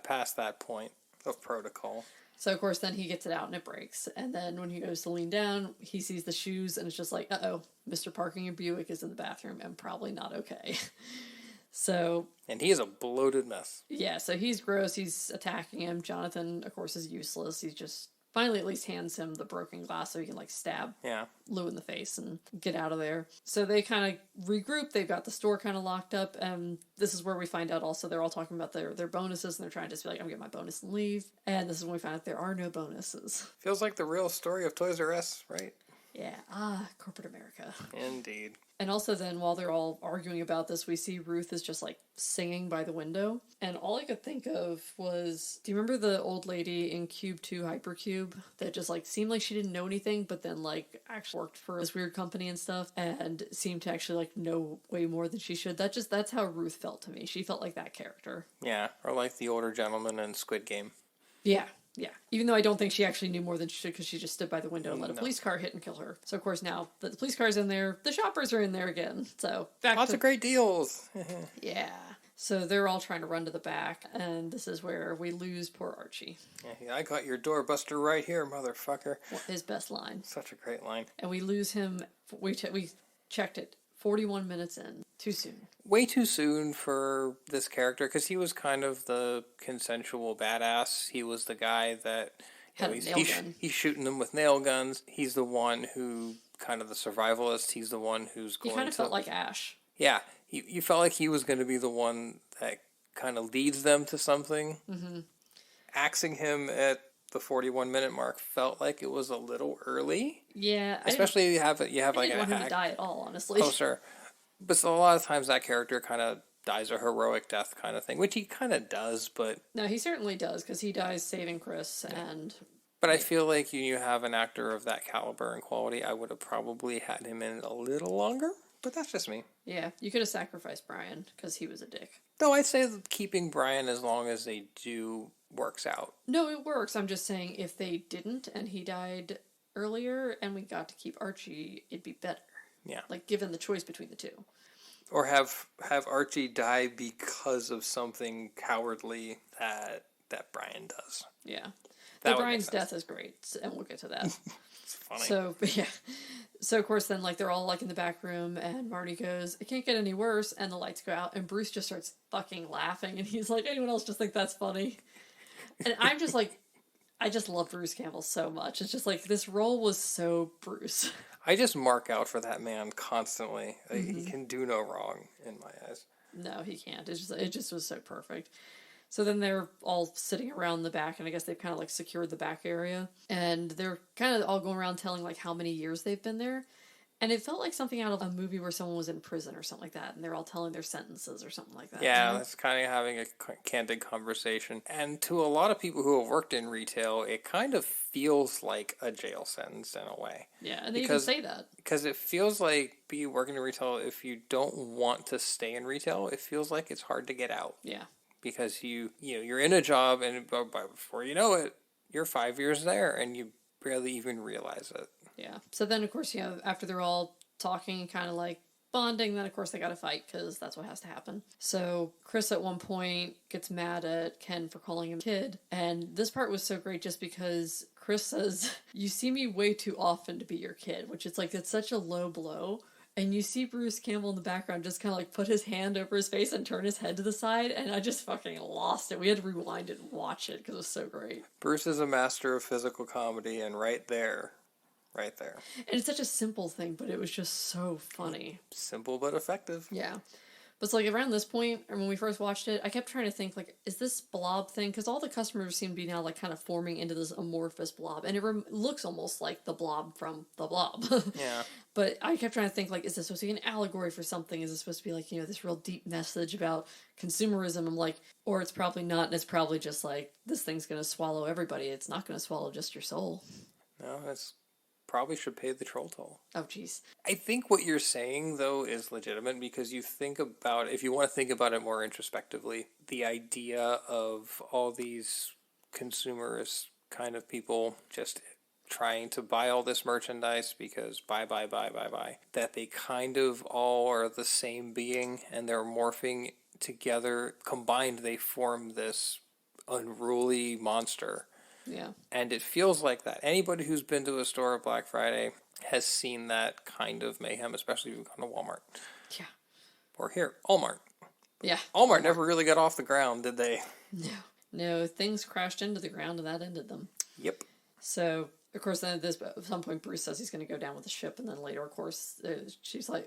Speaker 2: past that point of protocol.
Speaker 3: So, of course, then he gets it out and it breaks. And then when he goes to lean down, he sees the shoes and it's just like, uh-oh, Mr. Parking and Buick is in the bathroom and probably not okay. So...
Speaker 2: And he is a bloated mess.
Speaker 3: Yeah, so he's gross. He's attacking him. Jonathan, of course, is useless. He just finally at least hands him the broken glass so he can, like, stab Lou in the face and get out of there. So they kind of regroup. They've got the store kind of locked up. And this is where we find out also they're all talking about their bonuses. And they're trying to just be like, I'm getting my bonus and leave. And this is when we find out there are no bonuses.
Speaker 2: Feels like the real story of Toys R Us, right?
Speaker 3: Yeah. Corporate America.
Speaker 2: Indeed.
Speaker 3: And also then, while they're all arguing about this, we see Ruth is just, like, singing by the window. And all I could think of was, do you remember the old lady in Cube 2 Hypercube that just, like, seemed like she didn't know anything, but then, like, actually worked for this weird company and stuff, and seemed to actually, like, know way more than she should? That's how Ruth felt to me. She felt like that character.
Speaker 2: Yeah, or like the older gentleman in Squid Game.
Speaker 3: Yeah. Even though I don't think she actually knew more than she should because she just stood by the window and let a police car hit and kill her. So, of course, now that the police car's in there, the shoppers are in there again. So,
Speaker 2: Lots of great deals.
Speaker 3: Yeah. So they're all trying to run to the back, and this is where we lose poor Archie.
Speaker 2: Yeah, I got your doorbuster right here, motherfucker.
Speaker 3: His best line.
Speaker 2: Such a great line.
Speaker 3: And we lose him, we checked it, 41 minutes in. Too soon.
Speaker 2: Way too soon for this character, because he was kind of the consensual badass. He was the guy that...
Speaker 3: Had a nail gun.
Speaker 2: He's shooting them with nail guns. He's the one who, kind of the survivalist, he's the one who's going to...
Speaker 3: He kind of felt like Ash.
Speaker 2: Yeah, you felt like he was going to be the one that kind of leads them to something. Mm-hmm. Axing him at the 41-minute mark felt like it was a little early.
Speaker 3: Yeah.
Speaker 2: Especially you have
Speaker 3: I
Speaker 2: like
Speaker 3: didn't want him to die at all, honestly.
Speaker 2: Oh, sure. But a lot of times that character kind of dies a heroic death kind of thing, which he kind of does, but...
Speaker 3: No, he certainly does, because he dies saving Chris, and...
Speaker 2: But I feel like you have an actor of that caliber and quality, I would have probably had him in a little longer, but that's just me.
Speaker 3: Yeah, you could have sacrificed Brian, because he was a dick.
Speaker 2: No, I'd say that keeping Brian as long as they do works out.
Speaker 3: No, it works. I'm just saying if they didn't, and he died earlier, and we got to keep Archie, it'd be better.
Speaker 2: Yeah.
Speaker 3: Like, given the choice between the two.
Speaker 2: Or have Archie die because of something cowardly that Brian does.
Speaker 3: Yeah.
Speaker 2: That
Speaker 3: but
Speaker 2: would
Speaker 3: Brian's
Speaker 2: make sense.
Speaker 3: death is great, and we'll get to that.
Speaker 2: It's funny.
Speaker 3: So, but yeah. So, of course, then, like, they're all, like, in the back room, and Marty goes, it can't get any worse, and the lights go out, and Bruce just starts fucking laughing, and he's like, anyone else just think that's funny? And I'm just like, I just love Bruce Campbell so much. It's just like, this role was so Bruce.
Speaker 2: I just mark out for that man constantly. He can do no wrong in my eyes.
Speaker 3: No, he can't. It just was so perfect. So then they're all sitting around the back, and I guess they've kind of like secured the back area, and they're kind of all going around telling like how many years they've been there. And it felt like something out of a movie where someone was in prison or something like that, and they're all telling their sentences or something like that.
Speaker 2: Yeah, that's kind of having a candid conversation. And to a lot of people who have worked in retail, it kind of feels like a jail sentence in a way.
Speaker 3: Yeah, and they even say that.
Speaker 2: Because it feels like being working in retail, if you don't want to stay in retail, it feels like it's hard to get out.
Speaker 3: Yeah.
Speaker 2: Because you're in a job, and before you know it, you're 5 years there and you barely even realize it.
Speaker 3: Yeah. So then, of course, after they're all talking and kind of like bonding, then of course they got to fight because that's what has to happen. So Chris at one point gets mad at Ken for calling him kid. And this part was so great just because Chris says, "You see me way too often to be your kid," which is like, it's such a low blow. And you see Bruce Campbell in the background just kind of like put his hand over his face and turn his head to the side. And I just fucking lost it. We had to rewind it and watch it because it was so great.
Speaker 2: Bruce is a master of physical comedy, and right there. And
Speaker 3: it's such a simple thing, but it was just so funny.
Speaker 2: Simple but effective.
Speaker 3: Yeah. But so like around this point, or when we first watched it, I kept trying to think, like, is this blob thing? Because all the customers seem to be now like kind of forming into this amorphous blob. And it looks almost like the blob from the Blob.
Speaker 2: Yeah.
Speaker 3: But I kept trying to think, like, is this supposed to be an allegory for something? Is this supposed to be like, this real deep message about consumerism? I'm like, or it's probably not, and it's probably just like, this thing's going to swallow everybody. It's not going to swallow just your soul.
Speaker 2: No, it's probably should pay the troll toll.
Speaker 3: Oh, jeez.
Speaker 2: I think what you're saying, though, is legitimate because you think about, if you want to think about it more introspectively, the idea of all these consumerist kind of people just trying to buy all this merchandise because buy, that they kind of all are the same being and they're morphing together. Combined, they form this unruly monster.
Speaker 3: Yeah.
Speaker 2: And it feels like that. Anybody who's been to a store at Black Friday has seen that kind of mayhem, especially if you've gone to Walmart.
Speaker 3: Yeah.
Speaker 2: Or here, Walmart.
Speaker 3: Yeah.
Speaker 2: Walmart never really got off the ground, did they?
Speaker 3: No, things crashed into the ground and that ended them.
Speaker 2: Yep.
Speaker 3: So, of course, then at some point, Bruce says he's going to go down with the ship, and then later, of course,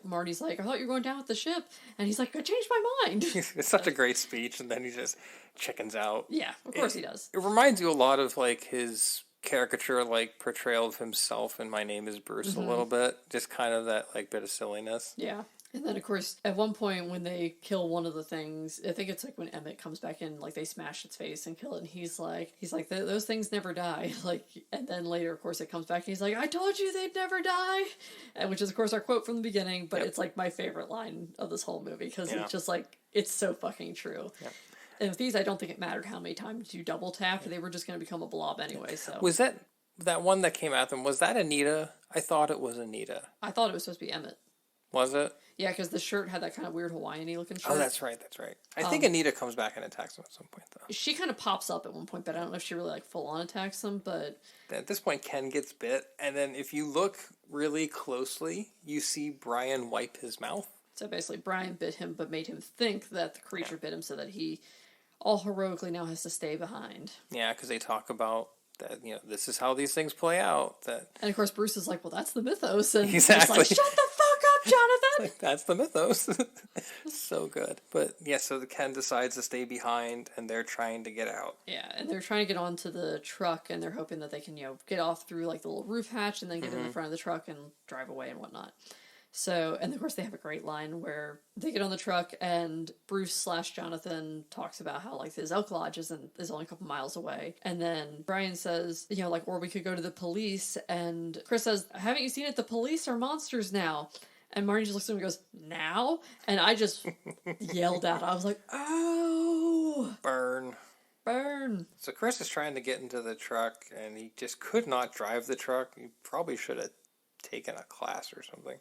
Speaker 3: Marty's like, "I thought you were going down with the ship," and he's like, "I changed my mind."
Speaker 2: It's such a great speech, and then he just chickens out.
Speaker 3: Yeah, of course he does.
Speaker 2: It reminds you a lot of like his caricature, like portrayal of himself in My Name Is Bruce a little bit, just kind of that like bit of silliness.
Speaker 3: Yeah. And then, of course, at one point when they kill one of the things, I think it's like when Emmett comes back in, like they smash its face and kill it, and he's like, those things never die. Like, and then later, of course, it comes back and he's like, "I told you they'd never die," and which is, of course, our quote from the beginning. But it's like my favorite line of this whole movie because it's just like it's so fucking true. Yep. And with these, I don't think it mattered how many times you double tapped; they were just going to become a blob anyway. So
Speaker 2: was that one that came at them? Was that Anita? I thought it was Anita.
Speaker 3: I thought it was supposed to be Emmett.
Speaker 2: Was it? Yeah,
Speaker 3: because the shirt had that kind of weird Hawaiian-y looking shirt.
Speaker 2: Oh, that's right. I think Anita comes back and attacks him at some point, though.
Speaker 3: She kind of pops up at one point, but I don't know if she really, like, full-on attacks him, but...
Speaker 2: At this point, Ken gets bit, and then if you look really closely, you see Brian wipe his mouth.
Speaker 3: So basically, Brian bit him, but made him think that the creature bit him so that he all heroically now has to stay behind. Yeah,
Speaker 2: because they talk about that, this is how these things play out.
Speaker 3: And of course, Bruce is like, "Well, that's the mythos." And
Speaker 2: exactly.
Speaker 3: He's like, "Shut the fuck up, Jonathan!"
Speaker 2: Like, that's the mythos. So good. But yeah, so the Ken decides to stay behind, and they're trying to get out.
Speaker 3: Yeah, and they're trying to get onto the truck, and they're hoping that they can, get off through like the little roof hatch, and then get in the front of the truck and drive away and whatnot. So, and of course they have a great line where they get on the truck and Bruce/Jonathan talks about how like his Elk Lodge is only a couple miles away. And then Brian says, or we could go to the police. And Chris says, "Haven't you seen it? The police are monsters now." And Marty just looks at him and goes, "Now?" And I just yelled out. I was like, "Oh!
Speaker 2: Burn.
Speaker 3: Burn."
Speaker 2: So Chris is trying to get into the truck and he just could not drive the truck. He probably should have taken a class or something.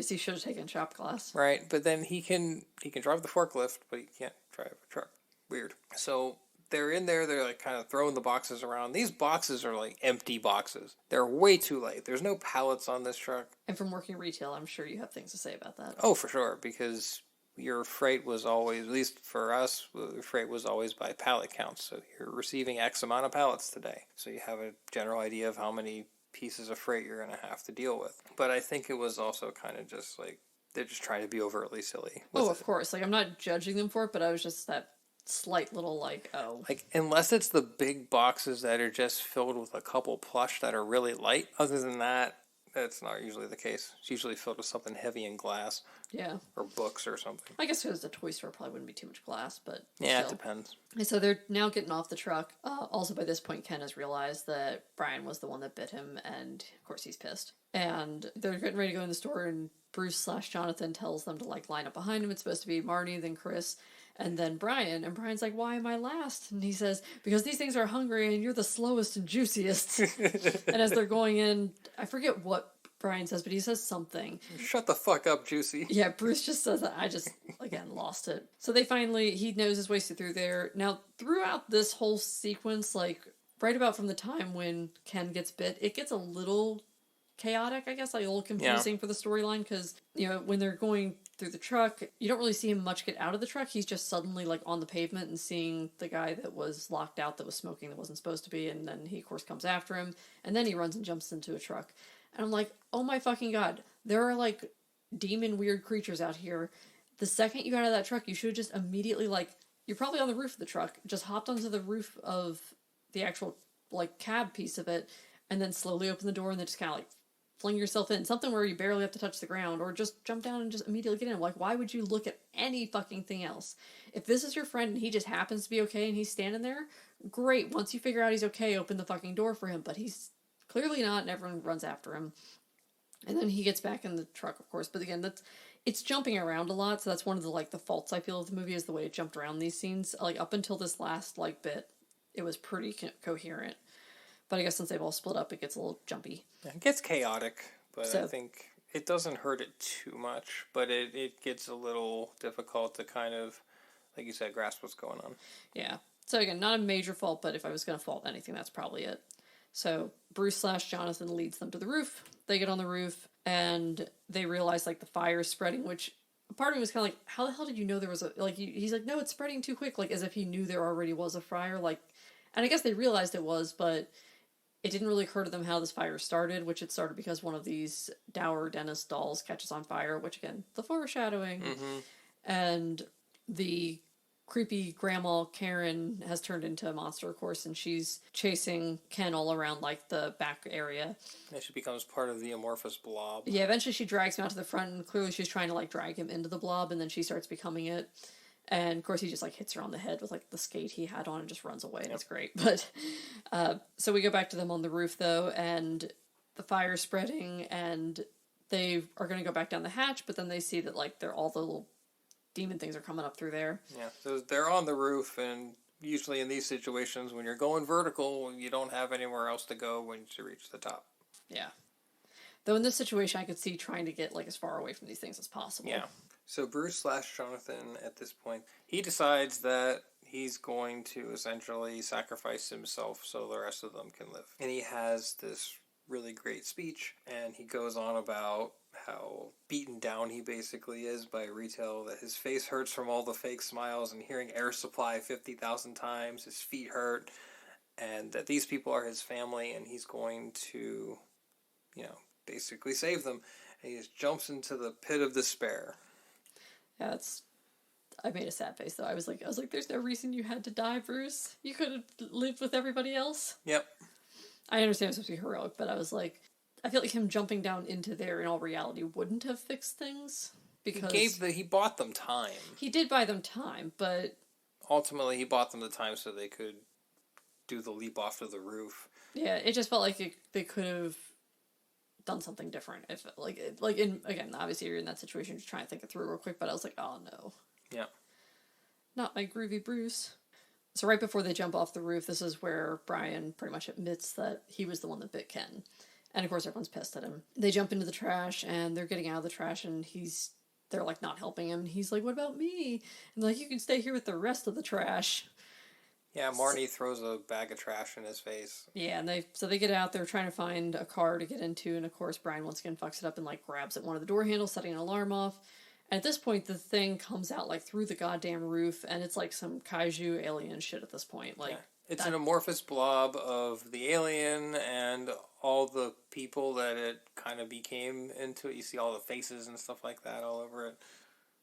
Speaker 3: He should have taken shop class.
Speaker 2: Right, but then he can drive the forklift, but he can't drive a truck. Weird. So they're in there, they're like kind of throwing the boxes around. These boxes are like empty boxes. They're way too light. There's no pallets on this truck.
Speaker 3: And from working retail, I'm sure you have things to say about that.
Speaker 2: Oh, for sure, because your freight was always, at least for us, the freight was always by pallet counts. So you're receiving X amount of pallets today. So you have a general idea of how many pieces of freight you're going to have to deal with. But I think it was also kind of just like, they're just trying to be overtly silly.
Speaker 3: Oh, of course. Like, I'm not judging them for it, but I was just that slight little, like, oh.
Speaker 2: Like, unless it's the big boxes that are just filled with a couple plush that are really light. Other than that, that's not usually the case. It's usually filled with something heavy in glass.
Speaker 3: Yeah.
Speaker 2: Or books or something.
Speaker 3: I guess because the toy store probably wouldn't be too much glass, but
Speaker 2: yeah,
Speaker 3: still.
Speaker 2: It depends.
Speaker 3: And so they're now getting off the truck. Also, by this point, Ken has realized that Brian was the one that bit him, and of course he's pissed. And they're getting ready to go in the store, and Bruce/Jonathan tells them to, like, line up behind him. It's supposed to be Marty, then Chris, And then Brian's like, why am I last? And he says, because these things are hungry and you're the slowest and juiciest. And as they're going in, I forget what Brian says, but he says something.
Speaker 2: Shut the fuck up, Juicy.
Speaker 3: Yeah, Bruce just says that. I just, again, lost it. So he knows his way through there. Now, throughout this whole sequence, like, right about from the time when Ken gets bit, it gets a little chaotic, I guess, like a little confusing for the storyline, because, you know, when they're going through the truck, you don't really see him much get out of the truck. He's just suddenly, like, on the pavement and seeing the guy that was locked out, that was smoking, that wasn't supposed to be, and then he, of course, comes after him, and then he runs and jumps into a truck. And I'm like, oh my fucking god, there are, like, demon weird creatures out here. The second you got out of that truck, you should have just immediately, like, you're probably on the roof of the truck, just hopped onto the roof of the actual, like, cab piece of it, and then slowly open the door and then just kind of, like, fling yourself in. Something where you barely have to touch the ground, or just jump down and just immediately get in. Like, why would you look at any fucking thing else? If this is your friend and he just happens to be okay and he's standing there, great. Once you figure out he's okay, open the fucking door for him. But he's clearly not, and everyone runs after him. And then he gets back in the truck, of course. But again, it's jumping around a lot, so that's one of the, like, the faults I feel of the movie, is the way it jumped around these scenes. Like, up until this last, like, bit, it was pretty coherent. But I guess since they've all split up, it gets a little jumpy.
Speaker 2: It gets chaotic, but I think it doesn't hurt it too much. But it gets a little difficult to kind of, like you said, grasp what's going on.
Speaker 3: Yeah. So again, not a major fault, but if I was going to fault anything, that's probably it. So Bruce/Jonathan leads them to the roof. They get on the roof, and they realize, like, the fire is spreading, which part of me was kind of like, how the hell did you know there was a, like, he's like, no, it's spreading too quick, like, as if he knew there already was a fire, like, and I guess they realized it was, but it didn't really occur to them how this fire started, which it started because one of these dour dentist dolls catches on fire, which, again, the foreshadowing.
Speaker 2: Mm-hmm.
Speaker 3: And the creepy grandma Karen has turned into a monster, of course, and she's chasing Ken all around, like, the back area.
Speaker 2: And she becomes part of the amorphous blob.
Speaker 3: Yeah, eventually she drags him out to the front, and clearly she's trying to, like, drag him into the blob, and then she starts becoming it. And, of course, he just, like, hits her on the head with, like, the skate he had on and just runs away. Yep. It's great. But, so we go back to them on the roof, though, and the fire's spreading, and they are going to go back down the hatch, but then they see that, like, all the little demon things are coming up through there.
Speaker 2: Yeah, so they're on the roof, and usually in these situations, when you're going vertical, you don't have anywhere else to go when you reach the top.
Speaker 3: Yeah. Though in this situation, I could see trying to get, like, as far away from these things as possible.
Speaker 2: Yeah. So Bruce/Jonathan, at this point, he decides that he's going to essentially sacrifice himself so the rest of them can live. And he has this really great speech, and he goes on about how beaten down he basically is by retail, that his face hurts from all the fake smiles and hearing Air Supply 50,000 times, his feet hurt, and that these people are his family, and he's going to, you know, basically save them. And he just jumps into the pit of despair.
Speaker 3: Yeah, I made a sad face, though. I was like, there's no reason you had to die, Bruce. You could have lived with everybody else.
Speaker 2: Yep.
Speaker 3: I understand it's supposed to be heroic, but I was like, I feel like him jumping down into there in all reality wouldn't have fixed things, because
Speaker 2: He bought them time.
Speaker 3: He did buy them time, but
Speaker 2: ultimately he bought them the time so they could do the leap off of the roof.
Speaker 3: Yeah, it just felt like they could have done something different. If again, obviously you're in that situation, just trying to think it through real quick, but I was like, oh no.
Speaker 2: Yeah.
Speaker 3: Not my groovy Bruce. So right before they jump off the roof, this is where Brian pretty much admits that he was the one that bit Ken. And of course everyone's pissed at him. They jump into the trash, and they're getting out of the trash, and they're like not helping him. He's like, what about me? And like, you can stay here with the rest of the trash.
Speaker 2: Yeah, Marnie throws a bag of trash in his face.
Speaker 3: Yeah, and they get out, they're trying to find a car to get into, and of course Brian once again fucks it up and like grabs at one of the door handles, setting an alarm off. And at this point, the thing comes out like through the goddamn roof, and it's like some kaiju alien shit at this point. Like,
Speaker 2: yeah. It's an amorphous blob of the alien and all the people that it kind of became into it. You see all the faces and stuff like that all over it.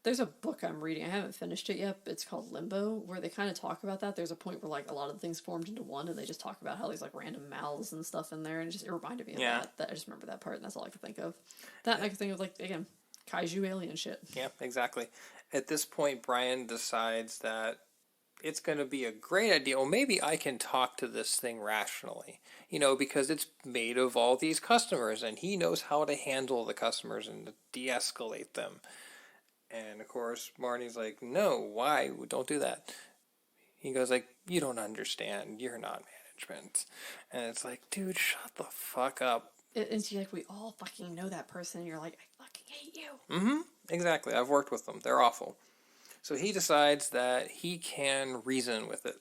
Speaker 3: There's a book I'm reading. I haven't finished it yet. But it's called Limbo, where they kind of talk about that. There's a point where like a lot of things formed into one, and they just talk about how there's like random mouths and stuff in there, and it reminded me of that. I just remember that part, and that's all I could think of. That and I could think of like, again, kaiju alien shit.
Speaker 2: Yeah, exactly. At this point, Brian decides that it's going to be a great idea. Well, maybe I can talk to this thing rationally, because it's made of all these customers, and he knows how to handle the customers and to de-escalate them. And, of course, Marty's like, no, why? Don't do that. He goes like, you don't understand. You're not management. And it's like, dude, shut the fuck up.
Speaker 3: And she's like, we all fucking know that person. And you're like, I fucking hate you.
Speaker 2: Mm-hmm. Exactly. I've worked with them. They're awful. So he decides that he can reason with it.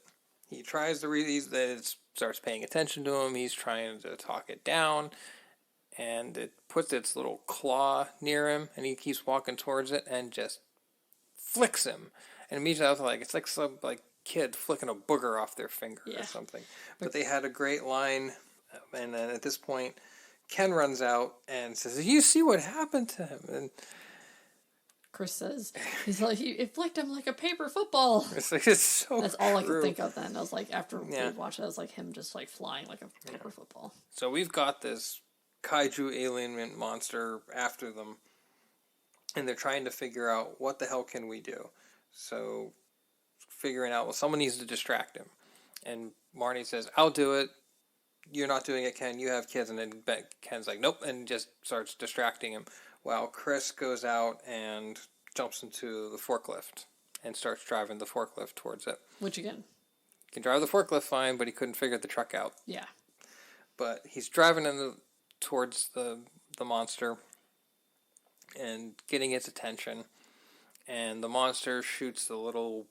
Speaker 2: He tries to reason, it starts paying attention to him. He's trying to talk it down. And it puts its little claw near him. And he keeps walking towards it and just flicks him. And immediately I was like, it's like some kid flicking a booger off their finger or something. But they had a great line. And then at this point, Ken runs out and says, you see what happened to him? And
Speaker 3: Chris says, he's like, it flicked him like a paper football.
Speaker 2: It's like, it's so
Speaker 3: That's all I
Speaker 2: true.
Speaker 3: could think of then. I was like, after we watched it, I was like, him just like flying like a paper football.
Speaker 2: So we've got this kaiju alien monster after them, and they're trying to figure out what the hell can we do. So figuring out, well, someone needs to distract him. And Marnie says, I'll do it. You're not doing it, Ken. You have kids. And then Ken's like, nope, and just starts distracting him. While Chris goes out and jumps into the forklift and starts driving the forklift towards it.
Speaker 3: Which again?
Speaker 2: He can drive the forklift fine, but he couldn't figure the truck out.
Speaker 3: Yeah.
Speaker 2: But he's driving towards the monster and getting its attention. And the monster shoots the little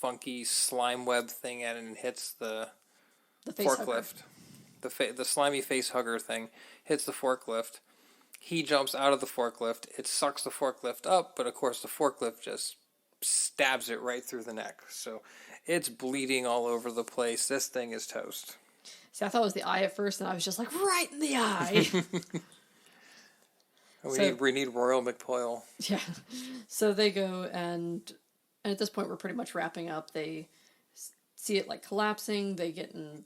Speaker 2: funky slime web thing at it and hits the forklift. The slimy face hugger thing hits the forklift. He jumps out of the forklift. It sucks the forklift up, but of course the forklift just stabs it right through the neck. So it's bleeding all over the place. This thing is toast.
Speaker 3: See, I thought it was the eye at first, and I was just like, right in the eye.
Speaker 2: We need Royal McPoyle.
Speaker 3: Yeah. So they go, and at this point we're pretty much wrapping up. They see it like collapsing. They get in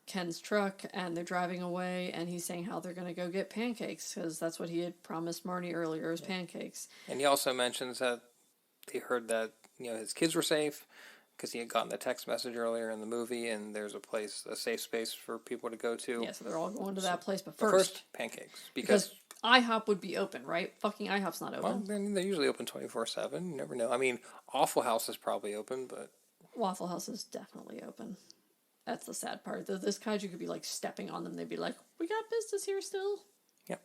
Speaker 3: Ken's truck and they're driving away, and he's saying how they're going to go get pancakes because that's what he had promised Marnie earlier, is pancakes.
Speaker 2: And he also mentions that they heard that his kids were safe because he had gotten the text message earlier in the movie, and there's a safe space for people to go to.
Speaker 3: Yeah, so they're all going to that place, but first
Speaker 2: pancakes
Speaker 3: because IHOP would be open, right? Fucking IHOP's not open.
Speaker 2: Well, they're usually open 24/7. You never know. I mean, Waffle House is probably open, but
Speaker 3: Waffle House is definitely open. That's the sad part. This kaiju could be like stepping on them. They'd be like, we got business here still.
Speaker 2: Yep.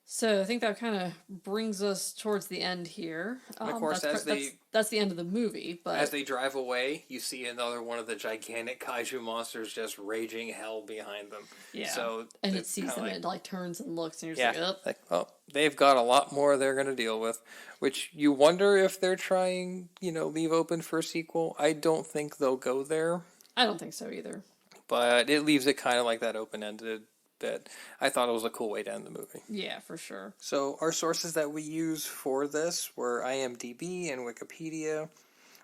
Speaker 3: So I think that kind of brings us towards the end here.
Speaker 2: And of course,
Speaker 3: that's the end of the movie. But
Speaker 2: as they drive away, you see another one of the gigantic kaiju monsters just raging hell behind them.
Speaker 3: Yeah.
Speaker 2: So
Speaker 3: and it sees them and it like turns and looks, and you're just
Speaker 2: they've got a lot more they're going to deal with, which you wonder if they're trying, leave open for a sequel. I don't think they'll go there.
Speaker 3: I don't think so either.
Speaker 2: But it leaves it kind of like that open-ended bit. I thought it was a cool way to end the movie.
Speaker 3: Yeah, for sure.
Speaker 2: So our sources that we use for this were IMDb and Wikipedia.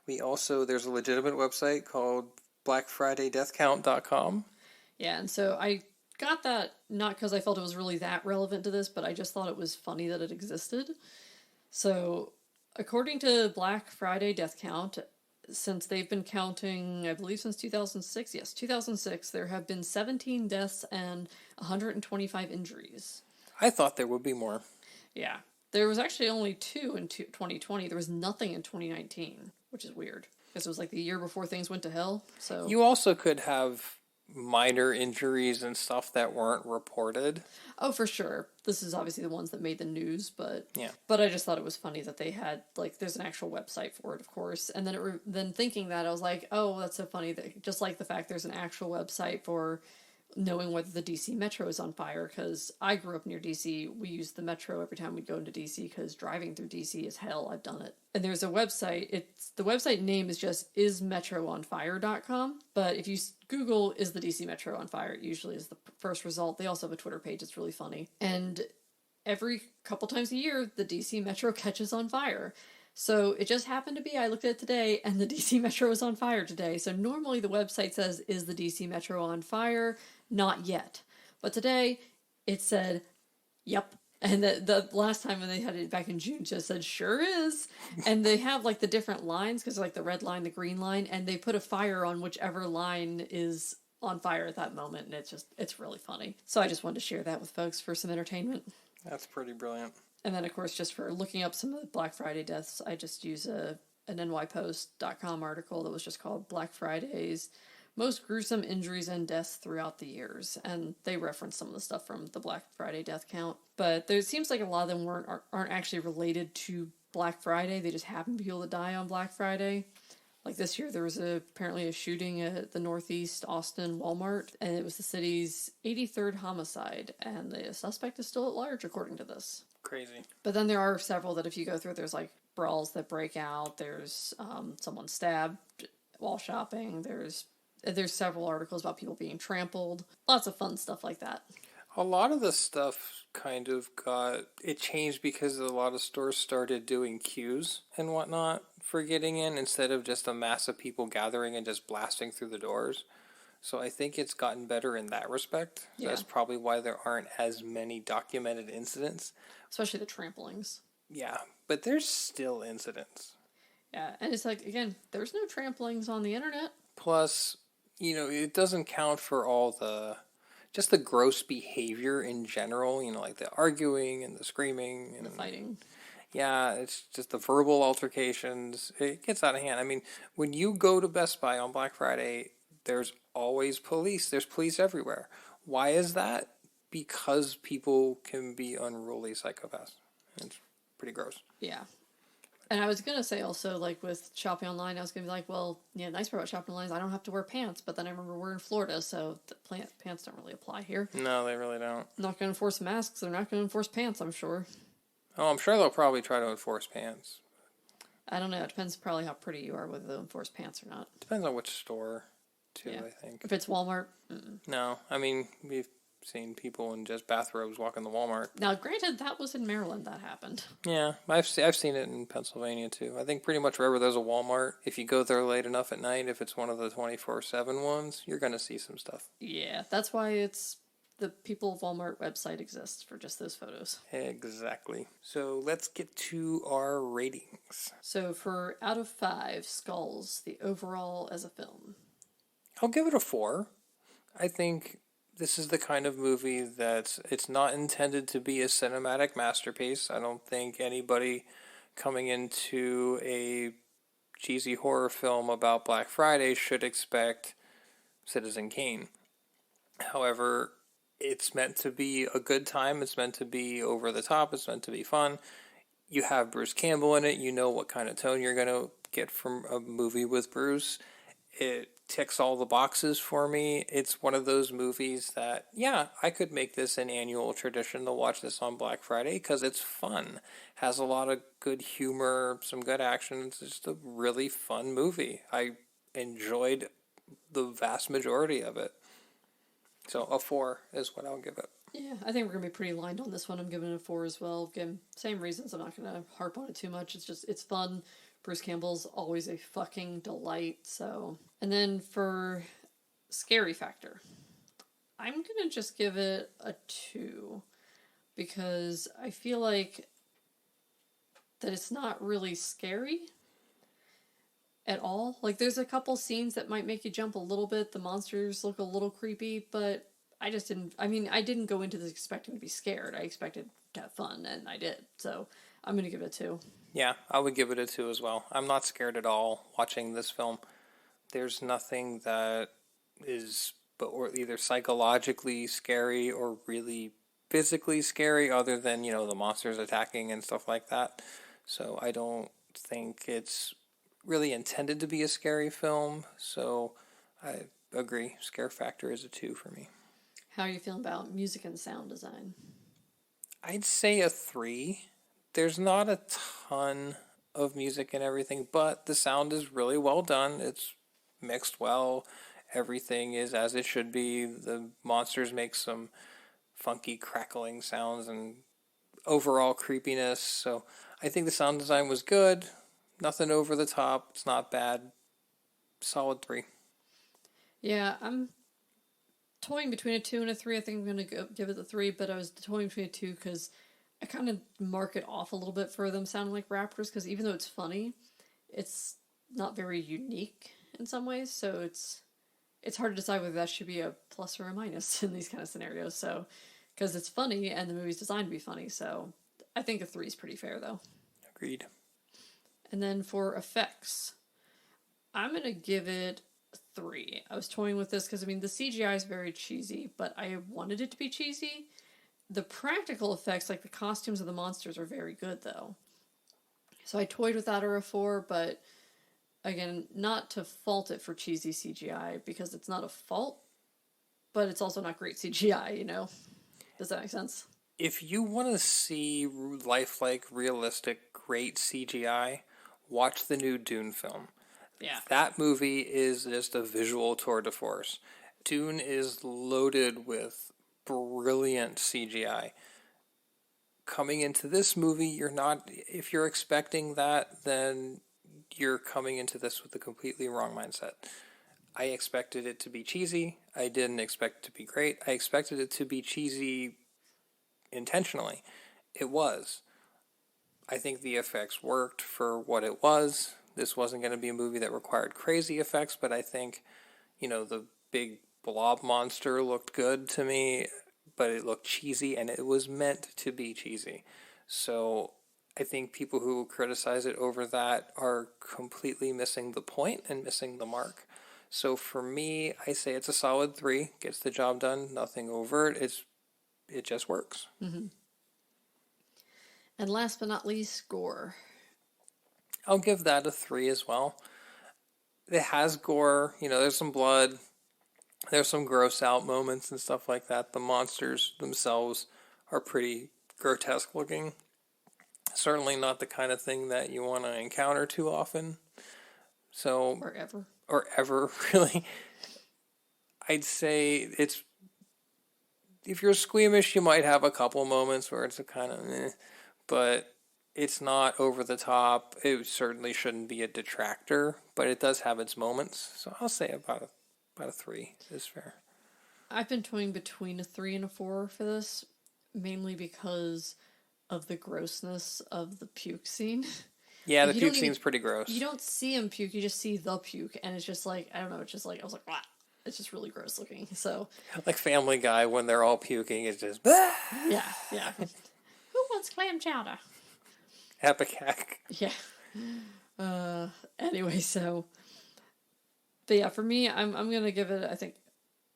Speaker 2: There's a legitimate website called blackfridaydeathcount.com.
Speaker 3: Yeah, and so I got that not because I felt it was really that relevant to this, but I just thought it was funny that it existed. So, according to Black Friday Death Count, since they've been counting, I believe since 2006, yes, 2006, there have been 17 deaths and 125 injuries.
Speaker 2: I thought there would be more.
Speaker 3: Yeah. There was actually only 2 in 2020. There was nothing in 2019, which is weird. Because it was like the year before things went to hell. So
Speaker 2: you also could have minor injuries and stuff that weren't reported.
Speaker 3: Oh, for sure. This is obviously the ones that made the news, but
Speaker 2: yeah.
Speaker 3: But I just thought it was funny that they had there's an actual website for it, of course. And then then thinking that I was like, oh, that's so funny that just like the fact there's an actual website for knowing whether the DC Metro is on fire, because I grew up near DC. We used the Metro every time we'd go into DC because driving through DC is hell. I've done it. And there's a website. The website name is just ismetroonfire.com. But if you Google is the DC Metro on fire, it usually is the first result. They also have a Twitter page. It's really funny. And every couple times a year, the DC Metro catches on fire. So it just happened to be, I looked at it today, and the DC Metro is on fire today. So normally the website says, is the DC Metro on fire? Not yet. But today, it said, yep. And the last time when they had it back in June, just said, sure is. And they have the different lines, because the red line, the green line, and they put a fire on whichever line is on fire at that moment. And it's really funny. So I just wanted to share that with folks for some entertainment.
Speaker 2: That's pretty brilliant.
Speaker 3: And then, of course, just for looking up some of the Black Friday deaths, I just use an nypost.com article that was just called Black Friday's Most Gruesome Injuries and Deaths Throughout the Years. And they reference some of the stuff from the Black Friday death count. But there seems like a lot of them aren't actually related to Black Friday. They just happen to be able to die on Black Friday. Like this year, there was apparently a shooting at the Northeast Austin Walmart, and it was the city's 83rd homicide, and the suspect is still at large, according to this.
Speaker 2: Crazy.
Speaker 3: But then there are several that if you go through, there's like brawls that break out, there's someone stabbed while shopping, there's several articles about people being trampled, lots of fun stuff like that.
Speaker 2: A lot of the stuff kind of it changed because a lot of stores started doing queues and whatnot for getting in instead of just a mass of people gathering and just blasting through the doors. So I think it's gotten better in that respect.
Speaker 3: Yeah.
Speaker 2: That's probably why there aren't as many documented incidents.
Speaker 3: Especially the tramplings.
Speaker 2: Yeah, but there's still incidents.
Speaker 3: Yeah, and it's like, again, there's no tramplings on the internet.
Speaker 2: Plus, it doesn't count for all just the gross behavior in general, like the arguing and the screaming and
Speaker 3: The fighting.
Speaker 2: Yeah, it's just the verbal altercations. It gets out of hand. I mean, when you go to Best Buy on Black Friday, there's always police. There's police everywhere. Why is that? Because people can be unruly psychopaths. It's pretty gross.
Speaker 3: Yeah. And I was going to say also, like, with shopping online, I was going to be like, well, nice part about shopping online is I don't have to wear pants. But then I remember we're in Florida, so the pants don't really apply here.
Speaker 2: No, they really don't.
Speaker 3: Not going to enforce masks. They're not going to enforce pants, I'm sure.
Speaker 2: Oh, I'm sure they'll probably try to enforce pants.
Speaker 3: I don't know. It depends probably how pretty you are, whether they'll enforce pants or not.
Speaker 2: Depends on which store, too,
Speaker 3: Yeah.
Speaker 2: I think.
Speaker 3: If it's Walmart,
Speaker 2: No, I mean, we've seen people in just bathrobes walking the Walmart.
Speaker 3: Now, granted, that was in Maryland that happened.
Speaker 2: Yeah, I've seen it in Pennsylvania, too. I think pretty much wherever there's a Walmart, if you go there late enough at night, if it's one of the 24/7 ones, you're going to see some stuff.
Speaker 3: Yeah, that's why the People of Walmart website exists for just those photos.
Speaker 2: Exactly. So let's get to our ratings.
Speaker 3: So for out of 5 skulls, the overall as a film.
Speaker 2: I'll give it a 4. I think this is the kind of movie that it's not intended to be a cinematic masterpiece. I don't think anybody coming into a cheesy horror film about Black Friday should expect Citizen Kane. However, it's meant to be a good time. It's meant to be over the top. It's meant to be fun. You have Bruce Campbell in it. You know what kind of tone you're going to get from a movie with Bruce. It ticks all the boxes for me. It's one of those movies that, yeah, I could make this an annual tradition to watch this on Black Friday because it's fun. Has a lot of good humor, some good action. It's just a really fun movie. I enjoyed the vast majority of it. So a 4 is what I'll give it.
Speaker 3: Yeah, I think we're going to be pretty aligned on this one. I'm giving it a 4 as well. Again, same reasons. I'm not going to harp on it too much. It's fun. Bruce Campbell's always a fucking delight. So, and then for scary factor, I'm going to just give it a 2 because I feel like that it's not really scary at all. Like, there's a couple scenes that might make you jump a little bit. The monsters look a little creepy, but I didn't go into this expecting to be scared. I expected to have fun, and I did. So I'm going to give it a 2.
Speaker 2: Yeah, I would give it a 2 as well. I'm not scared at all watching this film. There's nothing that is either psychologically scary or really physically scary other than, the monsters attacking and stuff like that. So I don't think it's really intended to be a scary film. So I agree. Scare factor is a 2 for me.
Speaker 3: How are you feeling about music and sound design?
Speaker 2: I'd say a 3. There's not a ton of music and everything, but the sound is really well done. It's mixed well. Everything is as it should be. The monsters make some funky crackling sounds and overall creepiness. So I think the sound design was good. Nothing over the top. It's not bad. Solid 3.
Speaker 3: Yeah, I'm toying between a 2 and a 3. I think I'm going to give it the 3, but I was toying between a 2 because I kind of mark it off a little bit for them sounding like raptors, because even though it's funny, it's not very unique in some ways, so it's hard to decide whether that should be a plus or a minus in these kind of scenarios, so, because it's funny, and the movie's designed to be funny, so I think a 3 is pretty fair, though.
Speaker 2: Agreed.
Speaker 3: And then for effects, I'm going to give it 3. I was toying with this because, I mean, the CGI is very cheesy, but I wanted it to be cheesy. The practical effects, like the costumes of the monsters, are very good, though. So I toyed with that or a 4, but again, not to fault it for cheesy CGI, because it's not a fault, but it's also not great CGI, you know? Does that make sense?
Speaker 2: If you want to see lifelike, realistic, great CGI, watch the new Dune film.
Speaker 3: Yeah.
Speaker 2: That movie is just a visual tour de force. Dune is loaded with brilliant CGI. Coming into this movie, if you're expecting that, then you're coming into this with a completely wrong mindset. I expected it to be cheesy. I didn't expect it to be great. I expected it to be cheesy intentionally. It was. I think the effects worked for what it was. This wasn't going to be a movie that required crazy effects, but I think, the big blob monster looked good to me, but it looked cheesy, and it was meant to be cheesy. So I think people who criticize it over that are completely missing the point and missing the mark. So for me, I say it's a solid 3. Gets the job done. Nothing overt. It just works.
Speaker 3: Mm-hmm. And last but not least, gore.
Speaker 2: I'll give that a 3 as well. It has gore. There's some blood. There's some gross out moments and stuff like that. The monsters themselves are pretty grotesque looking. Certainly not the kind of thing that you want to encounter too often. So or ever, really. I'd say if you're squeamish, you might have a couple moments where it's a kind of but it's not over the top. It certainly shouldn't be a detractor, but it does have its moments. So I'll say about a 3 is fair.
Speaker 3: I've been toying between a 3 and a 4 for this, mainly because of the grossness of the puke scene.
Speaker 2: Yeah, the puke scene's pretty gross.
Speaker 3: You don't see him puke, you just see the puke, and it's just like, I don't know, it's just like, I was like, wow. It's just really gross looking, so.
Speaker 2: Like Family Guy, when they're all puking, it's just,
Speaker 3: Yeah. Who wants clam chowder?
Speaker 2: Epic hack.
Speaker 3: Yeah. Anyway, so. But yeah, for me, I'm gonna give it, I think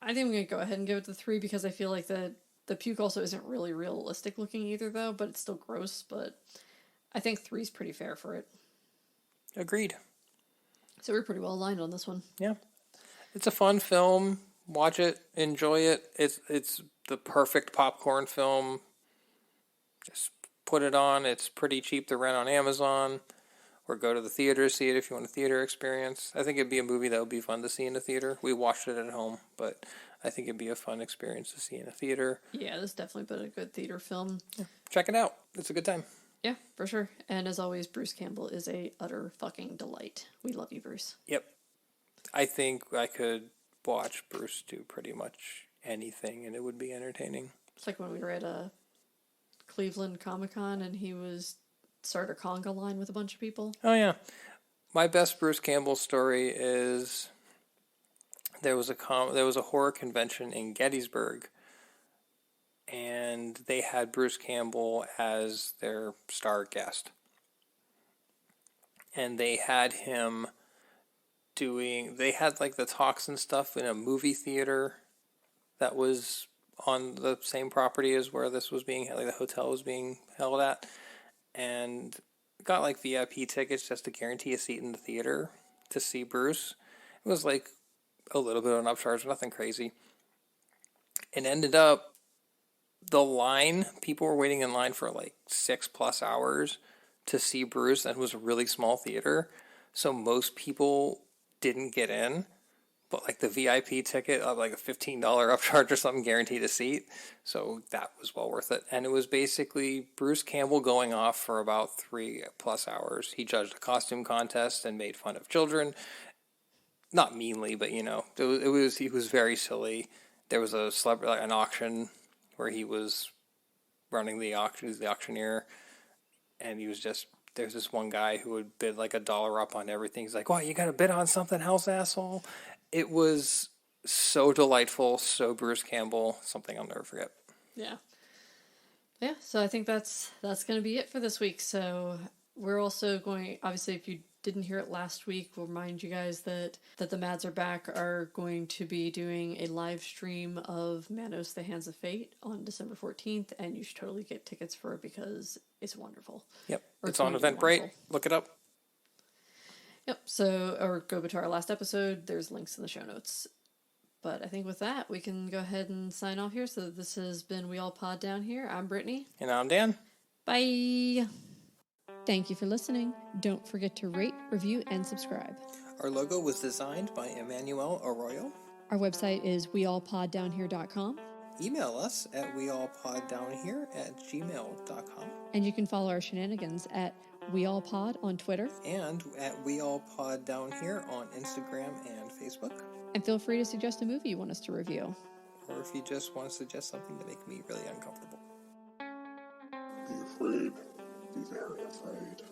Speaker 3: I'm gonna go ahead and give it the 3, because I feel like the puke also isn't really realistic looking either, though, but it's still gross, but I think 3 is pretty fair for it.
Speaker 2: Agreed.
Speaker 3: So we're pretty well aligned on this one.
Speaker 2: Yeah. It's a fun film. Watch it. Enjoy it. It's the perfect popcorn film. Just put it on. It's pretty cheap to rent on Amazon. Or go to the theater to see it if you want a theater experience. I think it'd be a movie that would be fun to see in a theater. We watched it at home, but I think it'd be a fun experience to see in a theater.
Speaker 3: Yeah, this has definitely been a good theater film.
Speaker 2: Yeah. Check it out. It's a good time.
Speaker 3: Yeah, for sure. And as always, Bruce Campbell is a utter fucking delight. We love you, Bruce.
Speaker 2: Yep. I think I could watch Bruce do pretty much anything and it would be entertaining.
Speaker 3: It's like when we were at a Cleveland Comic-Con and he started a conga line with a bunch of people.
Speaker 2: Oh, yeah. My best Bruce Campbell story is there was a horror convention in Gettysburg, and they had Bruce Campbell as their star guest. And they had him they had like the talks and stuff in a movie theater that was on the same property as where this was being held, like the hotel was being held at. And got like VIP tickets just to guarantee a seat in the theater to see Bruce. It was like a little bit of an upcharge, nothing crazy. It ended up, people were waiting in line for like 6+ hours to see Bruce, and it was a really small theater. So most people didn't get in, but like the VIP ticket of like a $15 upcharge or something guaranteed a seat. So that was well worth it. And it was basically Bruce Campbell going off for about 3+ hours. He judged a costume contest and made fun of children. Not meanly, but he was very silly. There was an auction where he was running the auction, he was the auctioneer, and he was just, there's this one guy who would bid like $1 up on everything. He's like, "What, you got to bid on something else, asshole?" It was so delightful, so Bruce Campbell, something I'll never forget.
Speaker 3: Yeah. Yeah, so I think that's going to be it for this week. So we're also going, obviously, if you didn't hear it last week, we'll remind you guys that the Mads Are Back are going to be doing a live stream of Manos: The Hands of Fate on December 14th, and you should totally get tickets for it because it's wonderful.
Speaker 2: Yep,
Speaker 3: Or
Speaker 2: it's on
Speaker 3: going to be
Speaker 2: Eventbrite.
Speaker 3: wonderful.
Speaker 2: Look it up.
Speaker 3: Yep, so, or go to our last episode. There's links in the show notes. But I think with that, we can go ahead and sign off here. So this has been We All Pod Down Here. I'm Brittany.
Speaker 2: And I'm Dan.
Speaker 3: Bye! Thank you for listening. Don't forget to rate, review, and subscribe.
Speaker 2: Our logo was designed by Emmanuel Arroyo.
Speaker 3: Our website is weallpoddownhere.com.
Speaker 2: Email us at weallpoddownhere@gmail.com.
Speaker 3: And you can follow our shenanigans at weallpod on Twitter.
Speaker 2: And at weallpoddownhere on Instagram and Facebook.
Speaker 3: And feel free to suggest a movie you want us to review.
Speaker 2: Or if you just want to suggest something to make me really uncomfortable.
Speaker 1: Be afraid. Be very afraid.